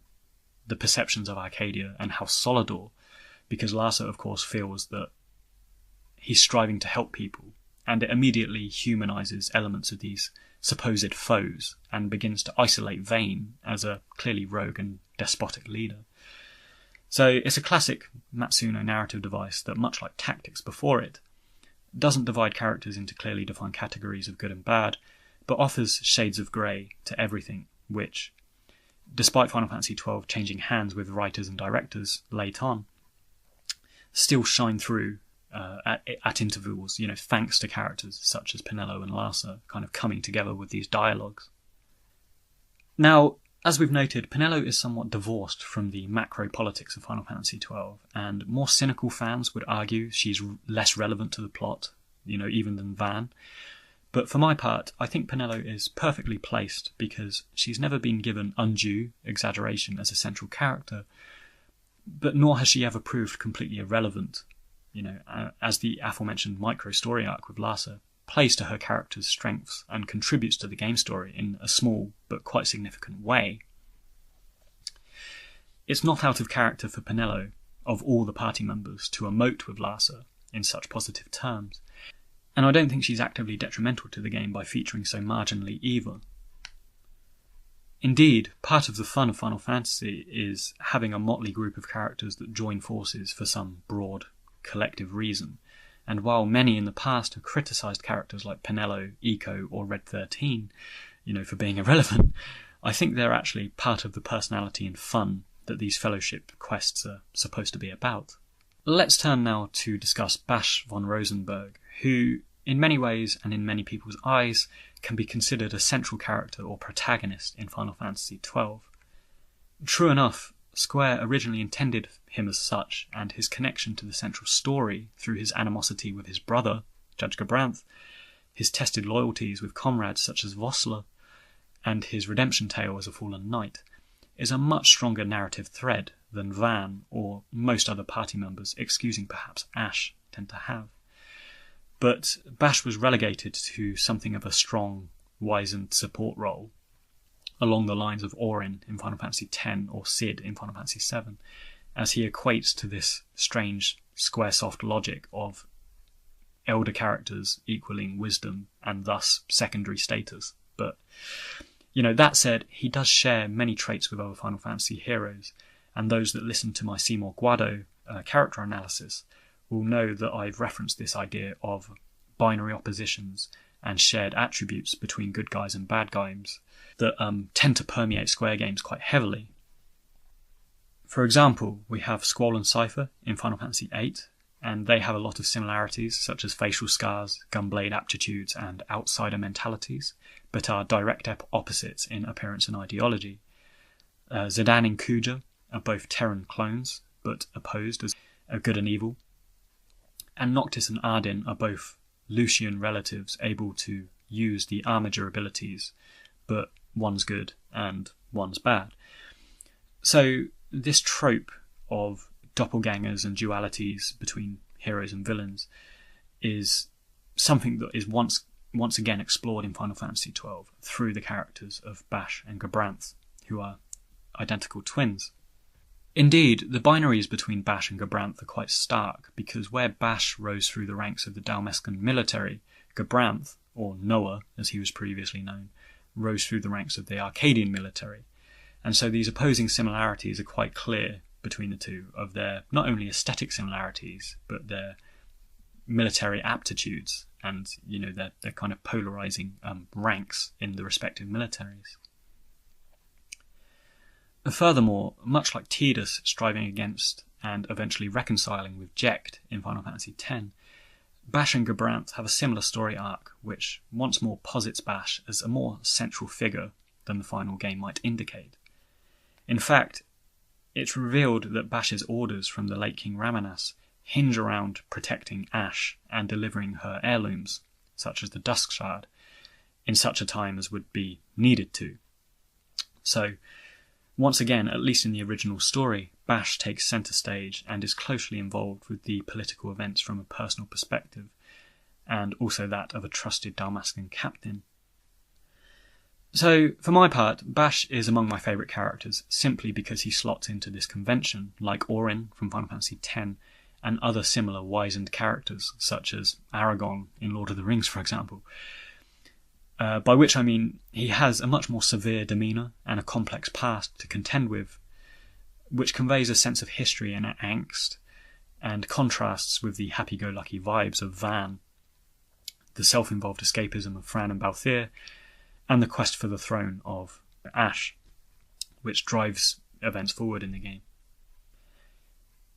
Speaker 1: the perceptions of Arcadia and House Solidor, because Larsa, of course, feels that he's striving to help people, and it immediately humanises elements of these supposed foes and begins to isolate Vayne as a clearly rogue and despotic leader. So it's a classic Matsuno narrative device that, much like Tactics before it, doesn't divide characters into clearly defined categories of good and bad, but offers shades of grey to everything, which, despite Final Fantasy XII changing hands with writers and directors late on, still shine through at intervals, thanks to characters such as Penelo and Larsa kind of coming together with these dialogues. Now, as we've noted, Penelo is somewhat divorced from the macro politics of Final Fantasy XII, and more cynical fans would argue she's less relevant to the plot, even than Vayne. But for my part, I think Penelo is perfectly placed because she's never been given undue exaggeration as a central character, but nor has she ever proved completely irrelevant, as the aforementioned micro-story arc with Larsa plays to her character's strengths and contributes to the game story in a small but quite significant way. It's not out of character for Penelo, of all the party members, to emote with Larsa in such positive terms, and I don't think she's actively detrimental to the game by featuring so marginally either. Indeed, part of the fun of Final Fantasy is having a motley group of characters that join forces for some broad, collective reason, and while many in the past have criticised characters like Penelo, Eiko, or Red 13, for being irrelevant, I think they're actually part of the personality and fun that these fellowship quests are supposed to be about. Let's turn now to discuss Basch von Rosenberg, who, in many ways and in many people's eyes, can be considered a central character or protagonist in Final Fantasy XII. True enough, Square originally intended him as such, and his connection to the central story through his animosity with his brother, Judge Gabranth, his tested loyalties with comrades such as Vossler, and his redemption tale as a fallen knight, is a much stronger narrative thread than Vayne or most other party members, excusing perhaps Ash, tend to have. But Basch was relegated to something of a strong, wizened support role, along the lines of Orin in Final Fantasy X or Cid in Final Fantasy VII, as he equates to this strange Squaresoft logic of elder characters equaling wisdom and thus secondary status. But, that said, he does share many traits with other Final Fantasy heroes, and those that listen to my Seymour Guado character analysis will know that I've referenced this idea of binary oppositions and shared attributes between good guys and bad guys that tend to permeate Square games quite heavily. For example, we have Squall and Cypher in Final Fantasy VIII, and they have a lot of similarities, such as facial scars, gunblade aptitudes, and outsider mentalities, but are direct opposites in appearance and ideology. Zidane and Kuja are both Terran clones, but opposed as a good and evil. And Noctis and Ardyn are both Lucian relatives able to use the Armiger abilities, but one's good and one's bad. So this trope of doppelgangers and dualities between heroes and villains is something that is once again explored in Final Fantasy XII through the characters of Basch and Gabranth, who are identical twins. Indeed, the binaries between Basch and Gabranth are quite stark, because where Basch rose through the ranks of the Dalmascan military, Gabranth, or Noah as he was previously known, rose through the ranks of the Arcadian military. And so these opposing similarities are quite clear between the two, of their not only aesthetic similarities, but their military aptitudes and, their kind of polarizing ranks in the respective militaries. Furthermore, much like Tidus striving against and eventually reconciling with Jecht in Final Fantasy X, Basch and Gabranth have a similar story arc, which once more posits Basch as a more central figure than the final game might indicate. In fact, it's revealed that Bash's orders from the late King Ramanas hinge around protecting Ashe and delivering her heirlooms, such as the Dusk Shard, in such a time as would be needed to. So, once again, at least in the original story, Basch takes centre stage and is closely involved with the political events from a personal perspective, and also that of a trusted Dalmascan captain. So, for my part, Basch is among my favourite characters, simply because he slots into this convention, like Orin from Final Fantasy X, and other similar wizened characters, such as Aragon in Lord of the Rings, for example. By which I mean he has a much more severe demeanour and a complex past to contend with, which conveys a sense of history and angst, and contrasts with the happy-go-lucky vibes of Vayne, the self-involved escapism of Fran and Balthier, and the quest for the throne of Ashe, which drives events forward in the game.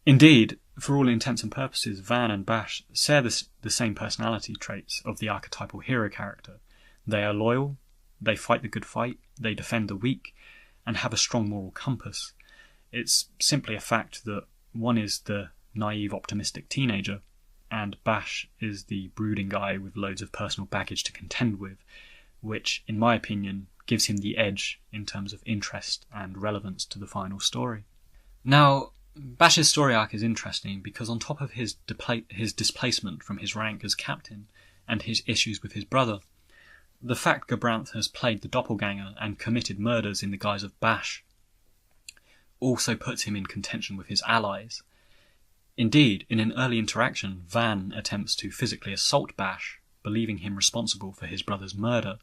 Speaker 1: Indeed, for all intents and purposes, Vayne and Basch share the same personality traits of the archetypal hero character. They are loyal, they fight the good fight, they defend the weak, and have a strong moral compass. It's simply a fact that one is the naive, optimistic teenager, and Basch is the brooding guy with loads of personal baggage to contend with, which, in my opinion, gives him the edge in terms of interest and relevance to the final story. Now, Bash's story arc is interesting because on top of his displacement from his rank as captain and his issues with his brother, the fact Gabranth has played the doppelganger and committed murders in the guise of Basch also puts him in contention with his allies. Indeed, in an early interaction, Vayne attempts to physically assault Basch, believing him responsible for his brother's murder,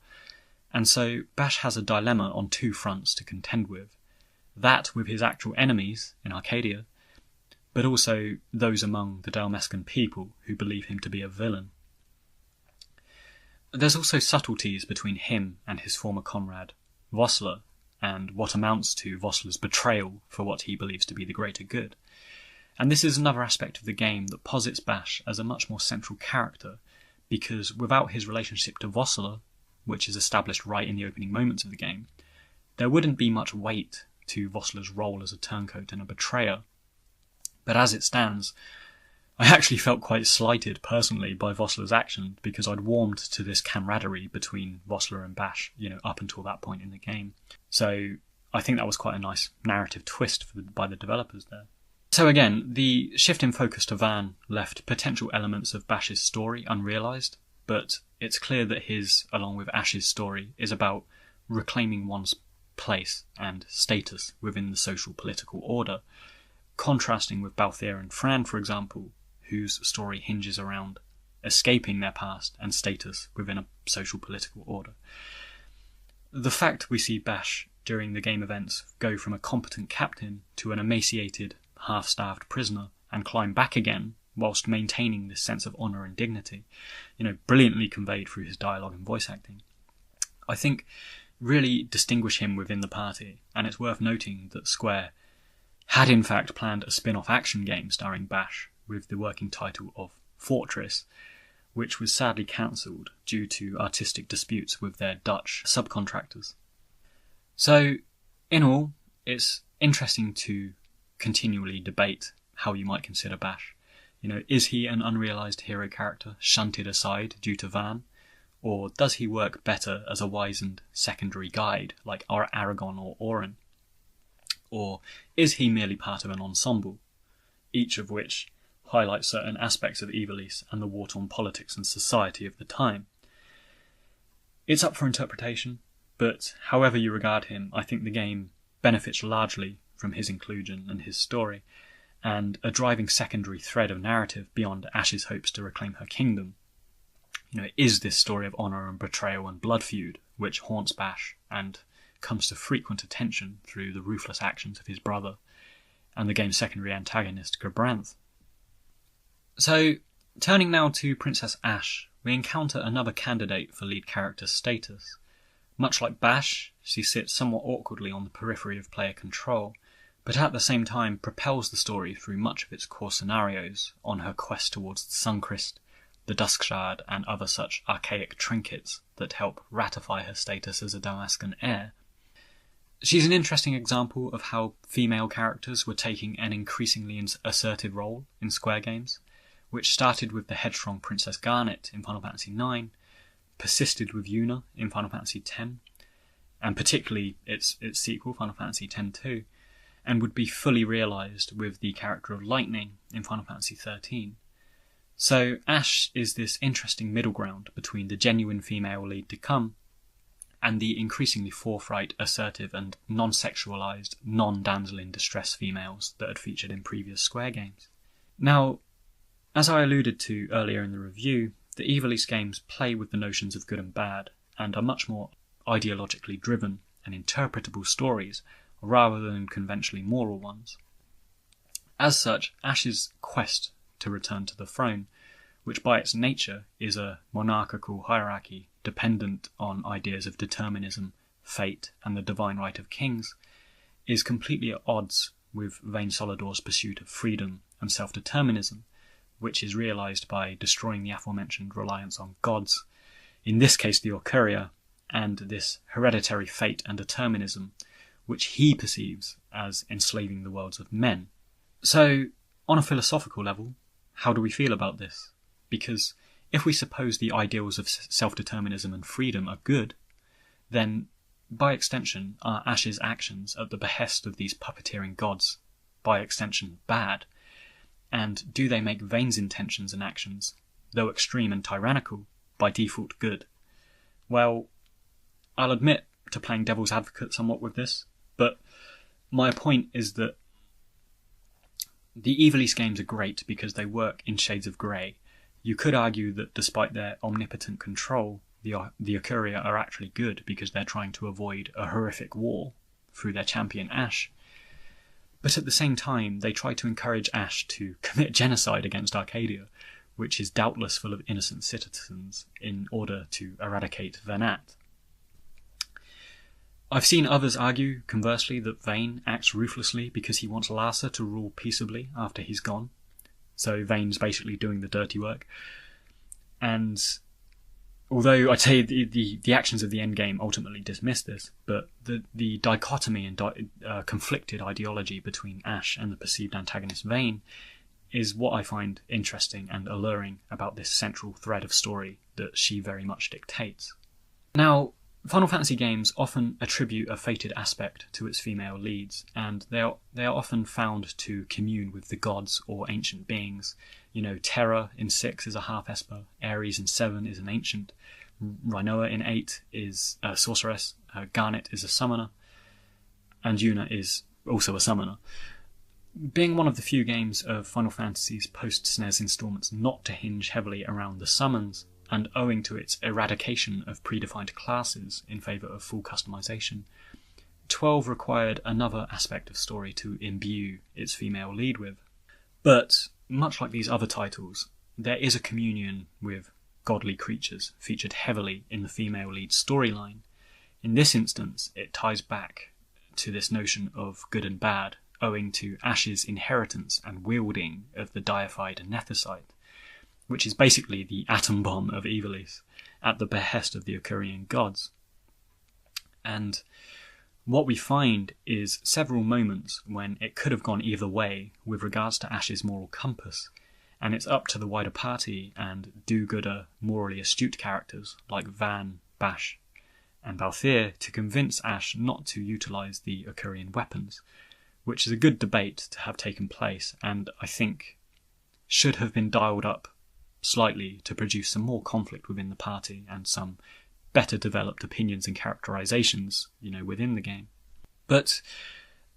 Speaker 1: and so Basch has a dilemma on two fronts to contend with. That with his actual enemies in Arcadia, but also those among the Dalmascan people who believe him to be a villain. There's also subtleties between him and his former comrade, Vossler, and what amounts to Vossler's betrayal for what he believes to be the greater good. And this is another aspect of the game that posits Basch as a much more central character, because without his relationship to Vossler, which is established right in the opening moments of the game, there wouldn't be much weight to Vossler's role as a turncoat and a betrayer. But as it stands, I actually felt quite slighted personally by Vossler's action, because I'd warmed to this camaraderie between Vossler and Basch, up until that point in the game. So I think that was quite a nice narrative twist by the developers there. So again, the shift in focus to Vayne left potential elements of Bash's story unrealised, but it's clear that his, along with Ash's story, is about reclaiming one's place and status within the social political order, contrasting with Balthier and Fran, for example, whose story hinges around escaping their past and status within a social political order. The fact we see Bash during the game events go from a competent captain to an emaciated, half-starved prisoner and climb back again whilst maintaining this sense of honour and dignity, brilliantly conveyed through his dialogue and voice acting, I think really distinguish him within the party. And it's worth noting that Square had in fact planned a spin-off action game starring Bash with the working title of Fortress, which was sadly cancelled due to artistic disputes with their Dutch subcontractors. So, in all, it's interesting to continually debate how you might consider Bash. Is he an unrealised hero character shunted aside due to Vayne? Or does he work better as a wizened secondary guide like Aragon or Orin? Or is he merely part of an ensemble, each of which highlights certain aspects of Ivalice and the war-torn politics and society of the time? It's up for interpretation, but however you regard him, I think the game benefits largely from his inclusion and his story, and a driving secondary thread of narrative beyond Ash's hopes to reclaim her kingdom. Is this story of honour and betrayal and blood feud, which haunts Bash and comes to frequent attention through the ruthless actions of his brother and the game's secondary antagonist, Gabranth. So, turning now to Princess Ash, we encounter another candidate for lead character status. Much like Bash, she sits somewhat awkwardly on the periphery of player control, but at the same time propels the story through much of its core scenarios on her quest towards the Suncrist, the Duskshard, and other such archaic trinkets that help ratify her status as a Damascan heir. She's an interesting example of how female characters were taking an increasingly assertive role in Square games, which started with the headstrong Princess Garnet in Final Fantasy IX, persisted with Yuna in Final Fantasy X, and particularly its sequel, Final Fantasy X-2, and would be fully realised with the character of Lightning in Final Fantasy XIII. So Ash is this interesting middle ground between the genuine female lead to come and the increasingly forthright, assertive and non-sexualised, non-damsel-in-distress females that had featured in previous Square games. Now, as I alluded to earlier in the review, the Ivalice games play with the notions of good and bad, and are much more ideologically driven and interpretable stories rather than conventionally moral ones. As such, Ash's quest to return to the throne, which by its nature is a monarchical hierarchy dependent on ideas of determinism, fate, and the divine right of kings, is completely at odds with Vayne Solidor's pursuit of freedom and self-determinism, which is realised by destroying the aforementioned reliance on gods, in this case the Orcuria, and this hereditary fate and determinism, which he perceives as enslaving the worlds of men. So, on a philosophical level, how do we feel about this? Because if we suppose the ideals of self-determinism and freedom are good, then, by extension, are Ash's actions at the behest of these puppeteering gods, by extension, bad? And do they make Vayne's intentions and actions, though extreme and tyrannical, by default good? Well, I'll admit to playing devil's advocate somewhat with this, but my point is that the Ivalice games are great because they work in shades of grey. You could argue that despite their omnipotent control, the Orcuria are actually good because they're trying to avoid a horrific war through their champion Ash. But at the same time, they try to encourage Ash to commit genocide against Arcadia, which is doubtless full of innocent citizens, in order to eradicate Venat. I've seen others argue, conversely, that Vayne acts ruthlessly because he wants Larsa to rule peaceably after he's gone. So Vayne's basically doing the dirty work. And although I'd say the actions of the endgame ultimately dismiss this, but the dichotomy and conflicted ideology between Ash and the perceived antagonist Vayne is what I find interesting and alluring about this central thread of story that she very much dictates. Now, Final Fantasy games often attribute a fated aspect to its female leads, and they are often found to commune with the gods or ancient beings. Terra in 6 is a half-esper, Ares in 7 is an ancient, Rinoa in 8 is a sorceress, Garnet is a summoner, and Yuna is also a summoner. Being one of the few games of Final Fantasy's post-SNES installments not to hinge heavily around the summons, and owing to its eradication of predefined classes in favour of full customization, 12 required another aspect of story to imbue its female lead with. But, much like these other titles, there is a communion with godly creatures featured heavily in the female lead storyline. In this instance, it ties back to this notion of good and bad, owing to Ash's inheritance and wielding of the deified Nethicite, which is basically the atom bomb of Ivalice, at the behest of the Okurian gods. And what we find is several moments when it could have gone either way with regards to Ash's moral compass, and it's up to the wider party and do-gooder, morally astute characters like Vayne, Basch, and Balthier to convince Ash not to utilise the Okurian weapons, which is a good debate to have taken place, and I think should have been dialed up slightly to produce some more conflict within the party and some better developed opinions and characterizations, within the game. But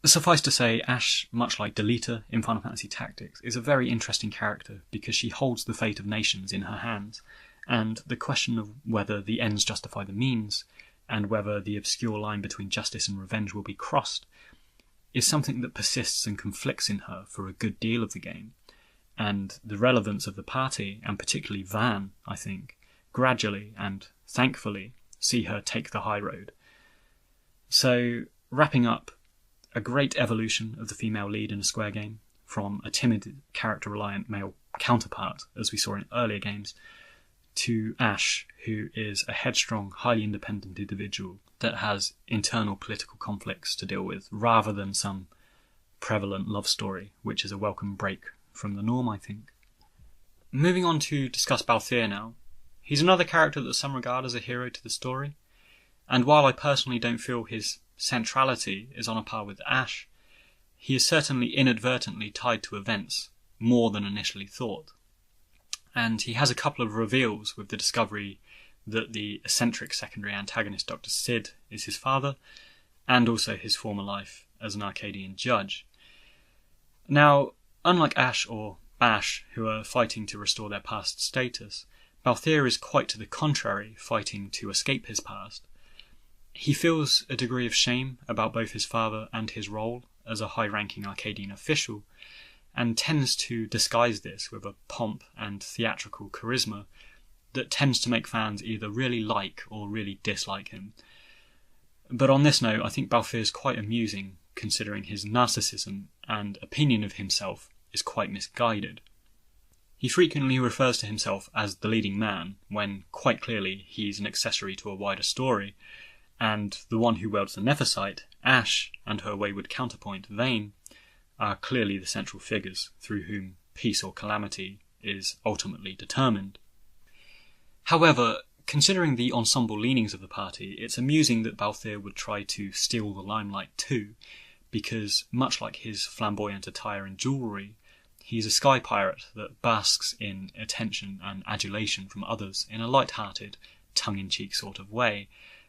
Speaker 1: suffice to say, Ash, much like Delita in Final Fantasy Tactics, is a very interesting character because she holds the fate of nations in her hands, and the question of whether the ends justify the means, and whether the obscure line between justice and revenge will be crossed, is something that persists and conflicts in her for a good deal of the game. And the relevance of the party, and particularly Vayne, I think, gradually and thankfully see her take the high road. So, wrapping up, a great evolution of the female lead in a Square game, from a timid, character-reliant male counterpart, as we saw in earlier games, to Ash, who is a headstrong, highly independent individual that has internal political conflicts to deal with, rather than some prevalent love story, which is a welcome break from the norm, I think. Moving on to discuss Balthier now. He's another character that some regard as a hero to the story, and while I personally don't feel his centrality is on a par with Ash, he is certainly inadvertently tied to events more than initially thought. And he has a couple of reveals with the discovery that the eccentric secondary antagonist Dr. Sid is his father, and also his former life as an Arcadian judge. Now, unlike Ash or Basch, who are fighting to restore their past status, Balthier is quite to the contrary, fighting to escape his past. He feels a degree of shame about both his father and his role as a high-ranking Arcadian official, and tends to disguise this with a pomp and theatrical charisma that tends to make fans either really like or really dislike him. But on this note, I think Balthier is quite amusing, considering his narcissism and opinion of himself is quite misguided. He frequently refers to himself as the leading man, when quite clearly he's an accessory to a wider story, and the one who wields the Nethicite, Ash, and her wayward counterpoint, Vayne, are clearly the central figures through whom peace or calamity is ultimately determined. However, considering the ensemble leanings of the party, it's amusing that Balthier would try to steal the limelight too, because much like his flamboyant attire and jewellery, he's a sky pirate that basks in attention and adulation from others in a light-hearted, tongue-in-cheek sort of way,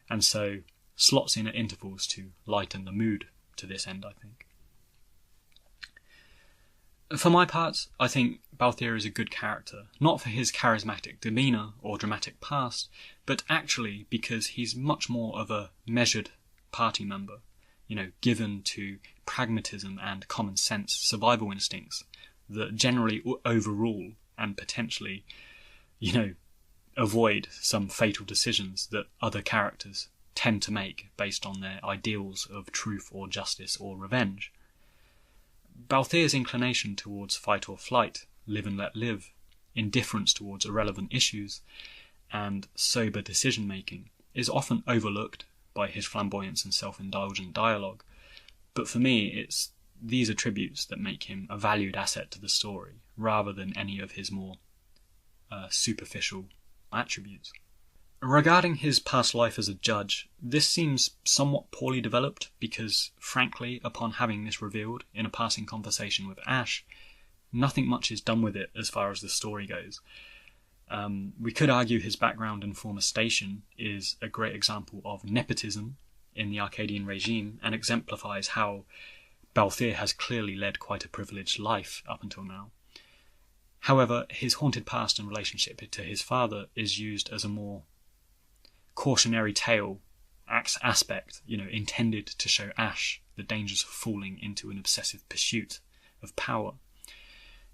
Speaker 1: and so slots in at intervals to lighten the mood to this end, I think. For my part, I think Balthier is a good character, not for his charismatic demeanour or dramatic past, but actually because he's much more of a measured party member, given to pragmatism and common sense survival instincts that generally overrule and potentially, avoid some fatal decisions that other characters tend to make based on their ideals of truth or justice or revenge. Balthier's inclination towards fight or flight, live and let live, indifference towards irrelevant issues, and sober decision-making is often overlooked by his flamboyance and self-indulgent dialogue, but for me it's these attributes that make him a valued asset to the story, rather than any of his more superficial attributes. Regarding his past life as a judge, this seems somewhat poorly developed because, frankly, upon having this revealed in a passing conversation with Ash, nothing much is done with it as far as the story goes. We could argue his background and former station is a great example of nepotism, in the Arcadian regime and exemplifies how Balthier has clearly led quite a privileged life up until now. However, his haunted past and relationship to his father is used as a more cautionary tale aspect, intended to show Ash the dangers of falling into an obsessive pursuit of power,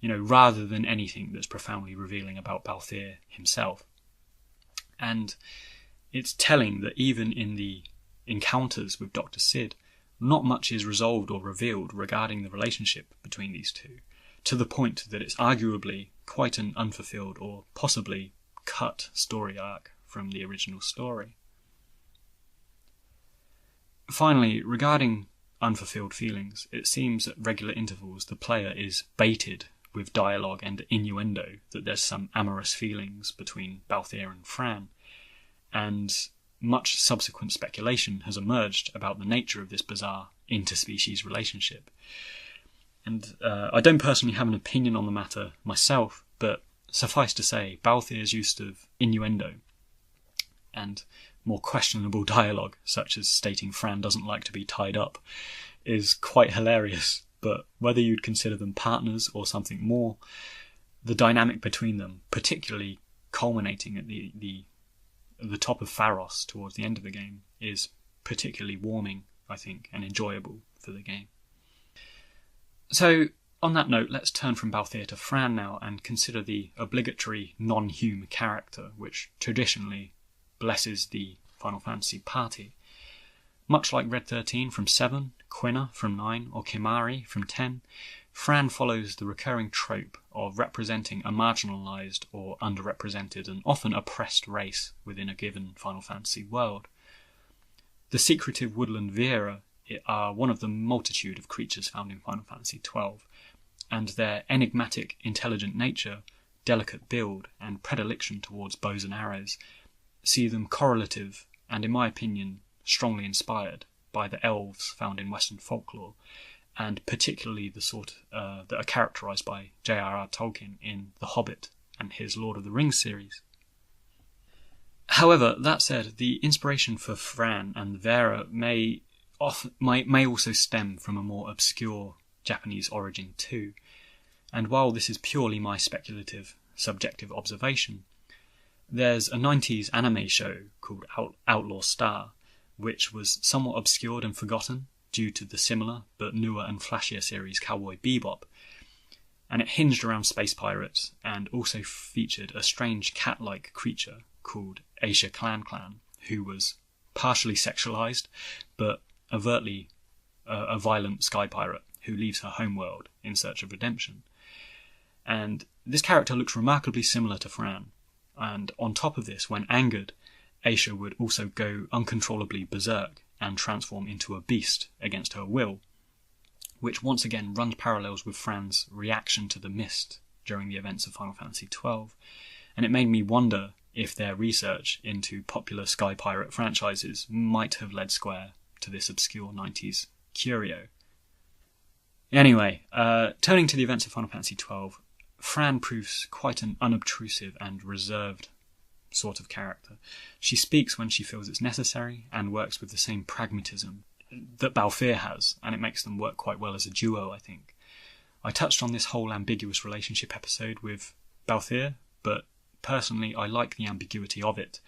Speaker 1: rather than anything that's profoundly revealing about Balthier himself. And it's telling that even in the encounters with Dr. Sid, not much is resolved or revealed regarding the relationship between these two, to the point that it's arguably quite an unfulfilled or possibly cut story arc from the original story. Finally, regarding unfulfilled feelings, it seems at regular intervals the player is baited with dialogue and innuendo that there's some amorous feelings between Balthier and Fran, and much subsequent speculation has emerged about the nature of this bizarre interspecies relationship. And I don't personally have an opinion on the matter myself, but suffice to say, Balthier's use of innuendo and more questionable dialogue, such as stating Fran doesn't like to be tied up, is quite hilarious. But whether you'd consider them partners or something more, the dynamic between them, particularly culminating at the top of Pharos towards the end of the game, is particularly warming, I think, and enjoyable for the game. So, on that note, let's turn from Balthier to Fran now and consider the obligatory non-human character, which traditionally blesses the Final Fantasy party. Much like Red 13 from 7, Quina from 9, or Kimari from 10, Fran follows the recurring trope of representing a marginalised or underrepresented and often oppressed race within a given Final Fantasy world. The secretive woodland Viera are one of the multitude of creatures found in Final Fantasy XII, and their enigmatic, intelligent nature, delicate build, and predilection towards bows and arrows see them correlative and, in my opinion, strongly inspired by the elves found in Western folklore, and particularly the sort that are characterised by J.R.R. Tolkien in The Hobbit and his Lord of the Rings series. However, that said, the inspiration for Fran and Vera may also stem from a more obscure Japanese origin too, and while this is purely my speculative, subjective observation, there's a 90s anime show called Outlaw Star, which was somewhat obscured and forgotten due to the similar but newer and flashier series Cowboy Bebop, and it hinged around space pirates and also featured a strange cat-like creature called Aisha Clan, who was partially sexualized but overtly a violent sky pirate who leaves her homeworld in search of redemption. And this character looks remarkably similar to Fran, and on top of this, when angered, Aisha would also go uncontrollably berserk and transform into a beast against her will, which once again runs parallels with Fran's reaction to the mist during the events of Final Fantasy XII, and it made me wonder if their research into popular sky pirate franchises might have led square to this obscure 90s curio. Anyway, turning to the events of Final Fantasy XII, Fran proves quite an unobtrusive and reserved sort of character. She speaks when she feels it's necessary and works with the same pragmatism that Balthier has, and it makes them work quite well as a duo, I think. I touched on this whole ambiguous relationship episode with Balthier, but personally I like the ambiguity of it,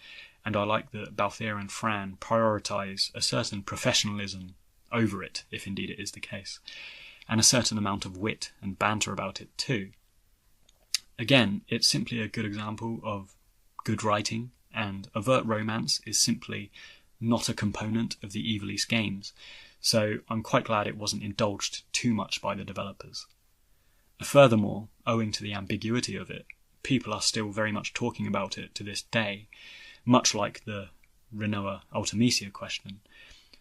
Speaker 1: and I like that Balthier and Fran prioritise a certain professionalism over it, if indeed it is the case, and a certain amount of wit and banter about it too. Again, it's simply a good example of good writing, and overt romance is simply not a component of the Ivalice games, so I'm quite glad it wasn't indulged too much by the developers. Furthermore, owing to the ambiguity of it, people are still very much talking about it to this day, much like the Rinoa Ultimecia question.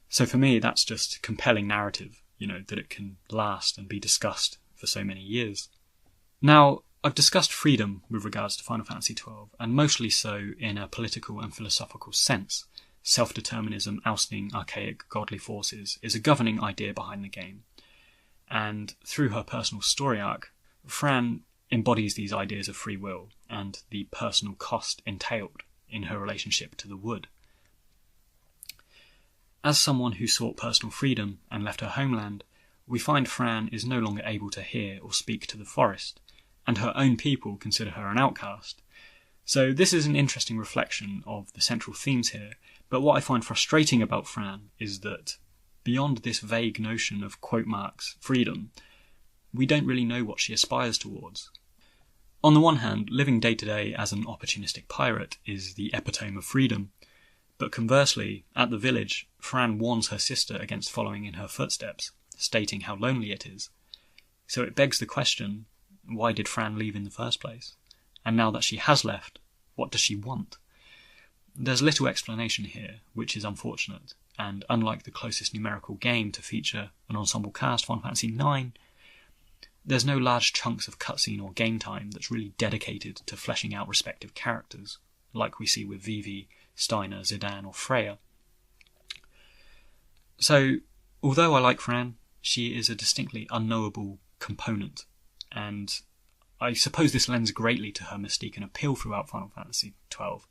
Speaker 1: So for me, that's just compelling narrative, that it can last and be discussed for so many years. Now, I've discussed freedom with regards to Final Fantasy XII, and mostly so in a political and philosophical sense. Self-determinism ousting archaic godly forces is a governing idea behind the game, and through her personal story arc, Fran embodies these ideas of free will and the personal cost entailed in her relationship to the wood. As someone who sought personal freedom and left her homeland, we find Fran is no longer able to hear or speak to the forest, and her own people consider her an outcast. So this is an interesting reflection of the central themes here, but what I find frustrating about Fran is that beyond this vague notion of quote marks freedom, we don't really know what she aspires towards. On the one hand, living day to day as an opportunistic pirate is the epitome of freedom, but conversely, at the village, Fran warns her sister against following in her footsteps, stating how lonely it is. So it begs the question, why did Fran leave in the first place? And now that she has left, what does she want? There's little explanation here, which is unfortunate, and unlike the closest numerical game to feature an ensemble cast, Final Fantasy IX, there's no large chunks of cutscene or game time that's really dedicated to fleshing out respective characters, like we see with Vivi, Steiner, Zidane or Freya. So, although I like Fran, she is a distinctly unknowable component, and I suppose this lends greatly to her mystique and appeal throughout Final Fantasy XII,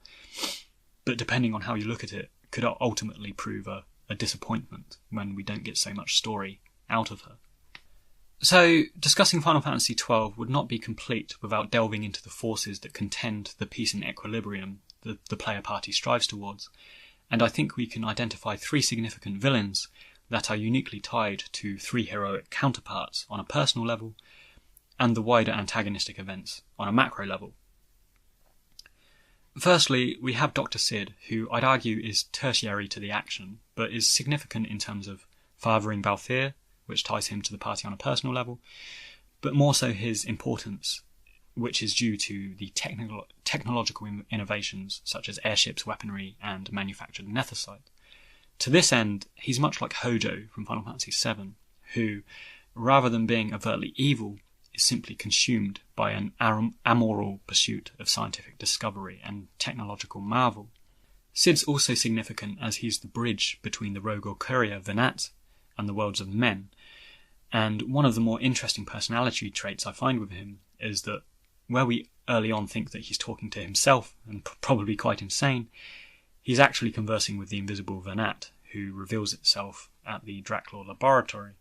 Speaker 1: but depending on how you look at it, could ultimately prove a disappointment when we don't get so much story out of her. So, discussing Final Fantasy XII would not be complete without delving into the forces that contend the peace and equilibrium the player party strives towards, and I think we can identify 3 significant villains that are uniquely tied to 3 heroic counterparts on a personal level, and the wider antagonistic events on a macro level. Firstly, we have Dr. Cid, who I'd argue is tertiary to the action, but is significant in terms of fathering Valthyr, which ties him to the party on a personal level, but more so his importance, which is due to the technological innovations such as airships, weaponry, and manufactured anesthesite. To this end, he's much like Hojo from Final Fantasy VII, who, rather than being overtly evil, is simply consumed by an amoral pursuit of scientific discovery and technological marvel. Cid's also significant as he's the bridge between the rogue or courier Venat and the worlds of men, and one of the more interesting personality traits I find with him is that where we early on think that he's talking to himself and probably quite insane, he's actually conversing with the invisible Venat, who reveals itself at the Draclaw laboratory.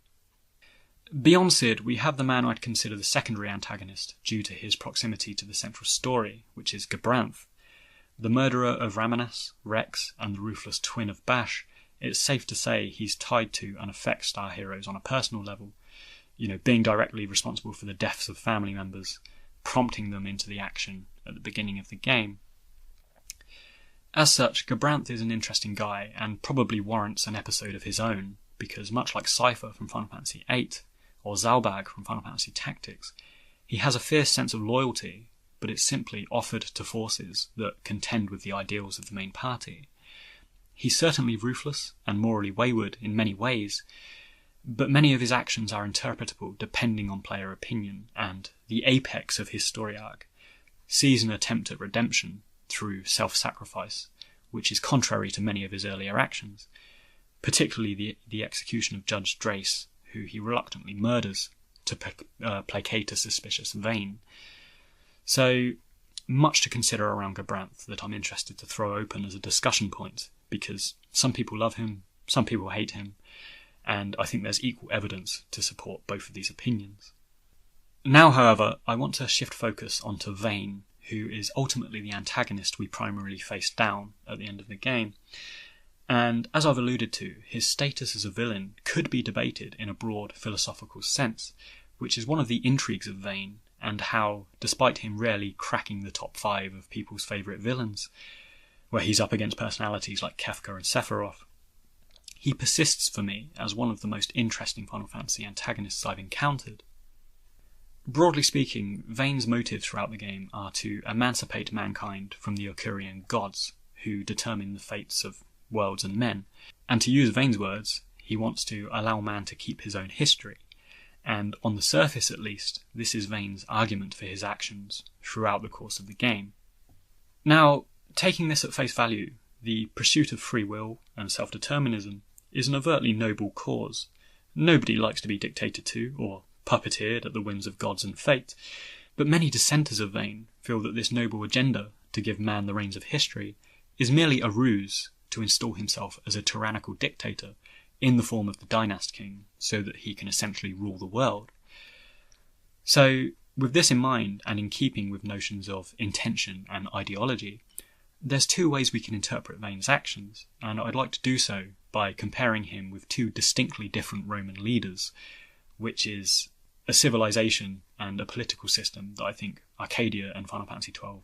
Speaker 1: Beyond Cid, we have the man I'd consider the secondary antagonist due to his proximity to the central story, which is Gabranth. The murderer of Ramanas, Rex, and the ruthless twin of Bash, it's safe to say he's tied to and affects our heroes on a personal level, being directly responsible for the deaths of family members, prompting them into the action at the beginning of the game. As such, Gabranth is an interesting guy and probably warrants an episode of his own, because much like Cypher from Final Fantasy VIII, or Zalbag from Final Fantasy Tactics, he has a fierce sense of loyalty, but it's simply offered to forces that contend with the ideals of the main party. He's certainly ruthless and morally wayward in many ways, but many of his actions are interpretable depending on player opinion, and the apex of his story arc sees an attempt at redemption through self-sacrifice, which is contrary to many of his earlier actions, particularly the execution of Judge Drace, who he reluctantly murders to placate a suspicious Vayne. So, much to consider around Gabranth that I'm interested to throw open as a discussion point, because some people love him, some people hate him, and I think there's equal evidence to support both of these opinions. Now, however, I want to shift focus onto Vayne, who is ultimately the antagonist we primarily face down at the end of the game. And as I've alluded to, his status as a villain could be debated in a broad philosophical sense, which is one of the intrigues of Vayne, and how, despite him rarely cracking the top 5 of people's favourite villains, where he's up against personalities like Kefka and Sephiroth, he persists for me as one of the most interesting Final Fantasy antagonists I've encountered. Broadly speaking, Vayne's motives throughout the game are to emancipate mankind from the Okurian gods, who determine the fates of worlds and men, and to use Vayne's words, he wants to allow man to keep his own history, and on the surface at least, this is Vayne's argument for his actions throughout the course of the game. Now, taking this at face value, the pursuit of free will and self-determinism is an overtly noble cause. Nobody likes to be dictated to or puppeteered at the whims of gods and fate, but many dissenters of Vayne feel that this noble agenda to give man the reins of history is merely a ruse to install himself as a tyrannical dictator in the form of the dynast king, so that he can essentially rule the world. So, with this in mind, and in keeping with notions of intention and ideology, there's two ways we can interpret Vayne's actions, and I'd like to do so by comparing him with two distinctly different Roman leaders, which is a civilization and a political system that I think Arcadia and Final Fantasy XII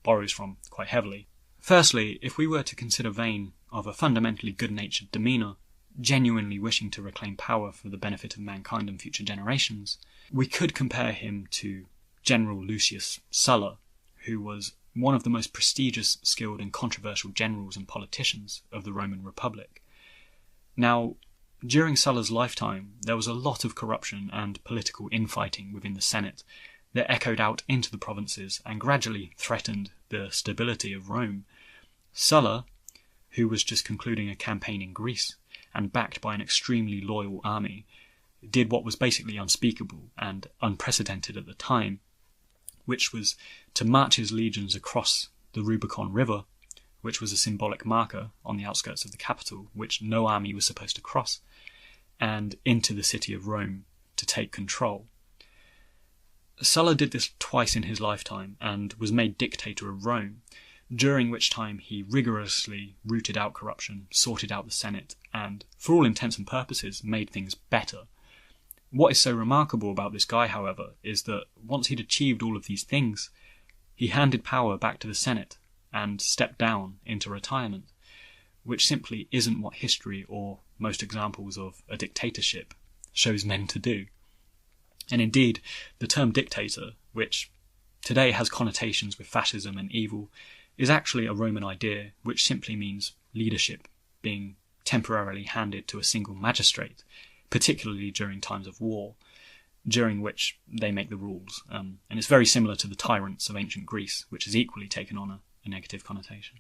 Speaker 1: borrows from quite heavily. Firstly, if we were to consider Vayne of a fundamentally good-natured demeanour, genuinely wishing to reclaim power for the benefit of mankind and future generations, we could compare him to General Lucius Sulla, who was one of the most prestigious, skilled and controversial generals and politicians of the Roman Republic. Now, during Sulla's lifetime, there was a lot of corruption and political infighting within the Senate that echoed out into the provinces and gradually threatened the stability of Rome. Sulla, who was just concluding a campaign in Greece and backed by an extremely loyal army, did what was basically unspeakable and unprecedented at the time, which was to march his legions across the Rubicon River, which was a symbolic marker on the outskirts of the capital, which no army was supposed to cross, and into the city of Rome to take control. Sulla did this twice in his lifetime and was made dictator of Rome, during which time he rigorously rooted out corruption, sorted out the Senate, and, for all intents and purposes, made things better. What is so remarkable about this guy, however, is that once he'd achieved all of these things, he handed power back to the Senate and stepped down into retirement, which simply isn't what history or most examples of a dictatorship shows men to do. And indeed, the term dictator, which today has connotations with fascism and evil, is actually a Roman idea which simply means leadership being temporarily handed to a single magistrate, particularly during times of war, during which they make the rules. And it's very similar to the tyrants of ancient Greece, which has equally taken on a negative connotation.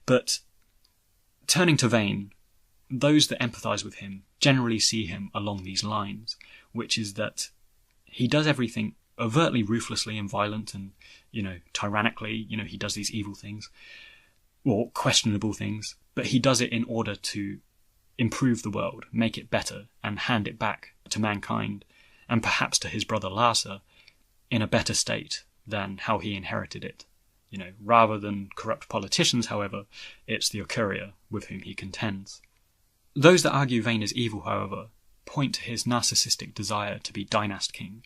Speaker 1: But turning to Vayne, those that empathise with him generally see him along these lines, which is that he does everything overtly ruthlessly and violent and, tyrannically. He does these evil things, or questionable things, but he does it in order to improve the world, make it better, and hand it back to mankind, and perhaps to his brother Larsa, in a better state than how he inherited it. Rather than corrupt politicians, however, it's the Ocuria with whom he contends. Those that argue Vayne is evil, however, point to his narcissistic desire to be dynast king,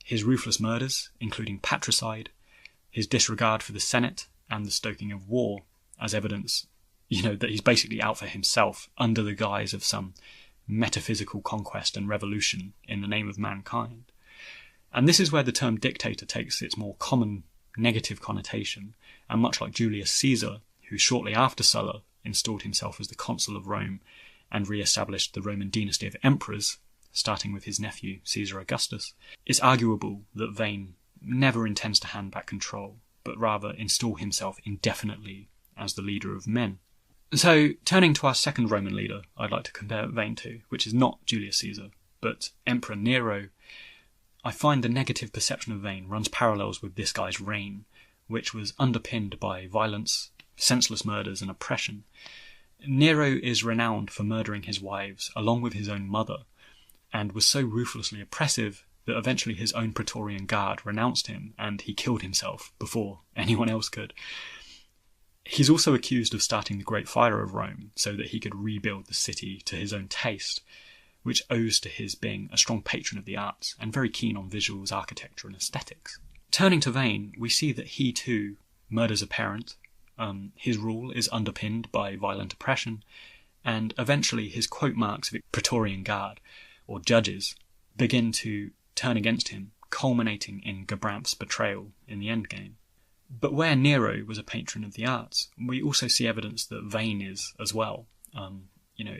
Speaker 1: his ruthless murders, including patricide, his disregard for the Senate, and the stoking of war as evidence, that he's basically out for himself under the guise of some metaphysical conquest and revolution in the name of mankind. And this is where the term dictator takes its more common negative connotation, and much like Julius Caesar, who shortly after Sulla installed himself as the consul of Rome and re-established the Roman dynasty of emperors, starting with his nephew Caesar Augustus, it's arguable that Vayne never intends to hand back control, but rather install himself indefinitely as the leader of men. So, turning to our second Roman leader I'd like to compare Vayne to, which is not Julius Caesar, but Emperor Nero, I find the negative perception of Vayne runs parallels with this guy's reign, which was underpinned by violence, senseless murders and oppression. Nero is renowned for murdering his wives along with his own mother, and was so ruthlessly oppressive that eventually his own Praetorian Guard renounced him and he killed himself before anyone else could. He's also accused of starting the Great Fire of Rome so that he could rebuild the city to his own taste, which owes to his being a strong patron of the arts and very keen on visuals, architecture and aesthetics. Turning to Vayne, we see that he too murders a parent. His rule is underpinned by violent oppression, and eventually his quote marks of Praetorian Guard, or judges, begin to turn against him, culminating in Gabranth's betrayal in the endgame. But where Nero was a patron of the arts, we also see evidence that Vayne is as well.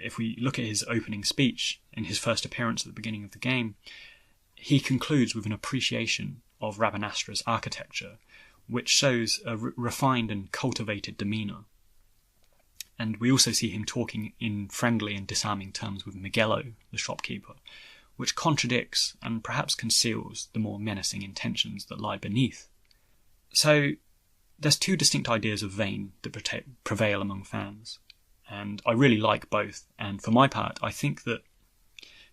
Speaker 1: If we look at his opening speech in his first appearance at the beginning of the game, he concludes with an appreciation of Rabanastra's architecture, which shows a refined and cultivated demeanour. And we also see him talking in friendly and disarming terms with Miguelo, the shopkeeper, which contradicts and perhaps conceals the more menacing intentions that lie beneath. So, there's two distinct ideas of Vayne that prevail among fans. And I really like both. And for my part, I think that,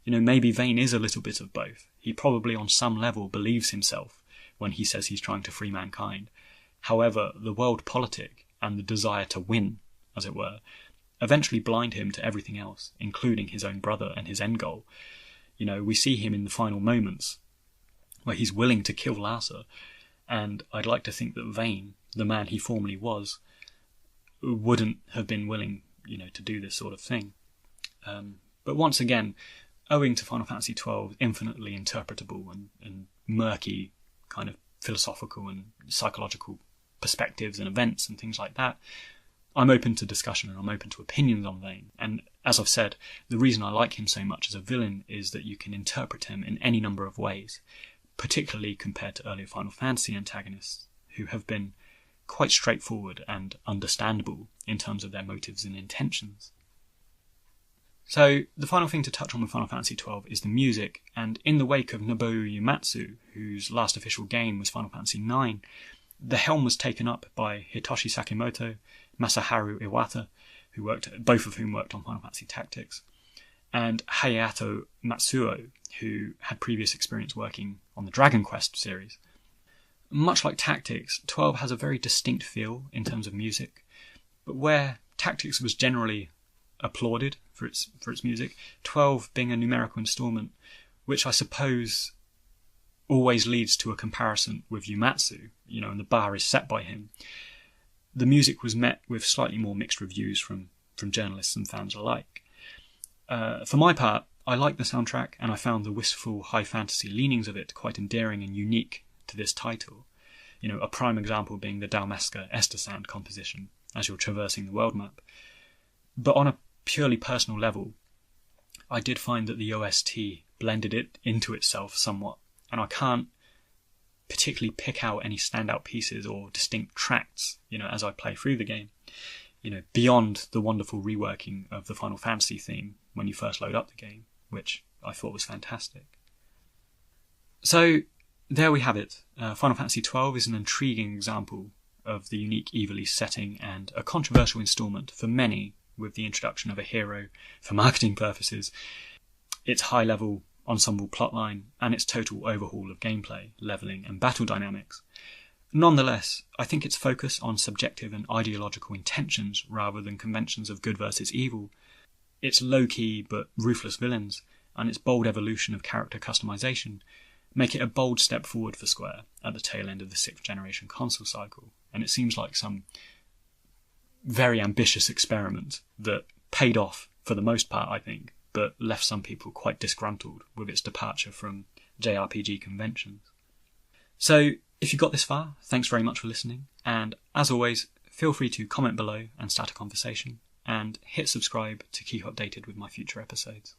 Speaker 1: maybe Vayne is a little bit of both. He probably on some level believes himself when he says he's trying to free mankind. However, the world politic and the desire to win, as it were, eventually blind him to everything else, including his own brother and his end goal. We see him in the final moments where he's willing to kill Larsa, and I'd like to think that Vayne, the man he formerly was, wouldn't have been willing, to do this sort of thing. But once again, owing to Final Fantasy XII's infinitely interpretable and murky kind of philosophical and psychological perspectives and events and things like that, I'm open to discussion and I'm open to opinions on Vayne. And as I've said, the reason I like him so much as a villain is that you can interpret him in any number of ways, particularly compared to earlier Final Fantasy antagonists, who have been quite straightforward and understandable in terms of their motives and intentions. So the final thing to touch on with Final Fantasy XII is the music, and in the wake of Nobuo Uematsu, whose last official game was Final Fantasy IX, the helm was taken up by Hitoshi Sakimoto, Masaharu Iwata, both of whom worked on Final Fantasy Tactics, and Hayato Matsuo, who had previous experience working on the Dragon Quest series. Much like Tactics, 12 has a very distinct feel in terms of music, but where Tactics was generally applauded for its music, 12 being a numerical installment, which I suppose always leads to a comparison with Uematsu, and the bar is set by him. The music was met with slightly more mixed reviews from journalists and fans alike. For my part, I like the soundtrack, and I found the wistful high fantasy leanings of it quite endearing and unique to this title. A prime example being the Dalmasca Esther Sound composition as you're traversing the world map. But on a purely personal level, I did find that the OST blended it into itself somewhat, and I can't particularly pick out any standout pieces or distinct tracks, as I play through the game, beyond the wonderful reworking of the Final Fantasy theme when you first load up the game, which I thought was fantastic. So there we have it. Final Fantasy XII is an intriguing example of the unique Ivalice setting and a controversial installment for many, with the introduction of a hero for marketing purposes, its high-level ensemble plotline, and its total overhaul of gameplay, levelling and battle dynamics. Nonetheless, I think its focus on subjective and ideological intentions rather than conventions of good versus evil, its low-key but ruthless villains, and its bold evolution of character customization make it a bold step forward for Square at the tail end of the 6th generation console cycle, and it seems like some very ambitious experiment that paid off for the most part, I think, but left some people quite disgruntled with its departure from JRPG conventions. So, if you got this far, thanks very much for listening, and as always, feel free to comment below and start a conversation, and hit subscribe to keep updated with my future episodes.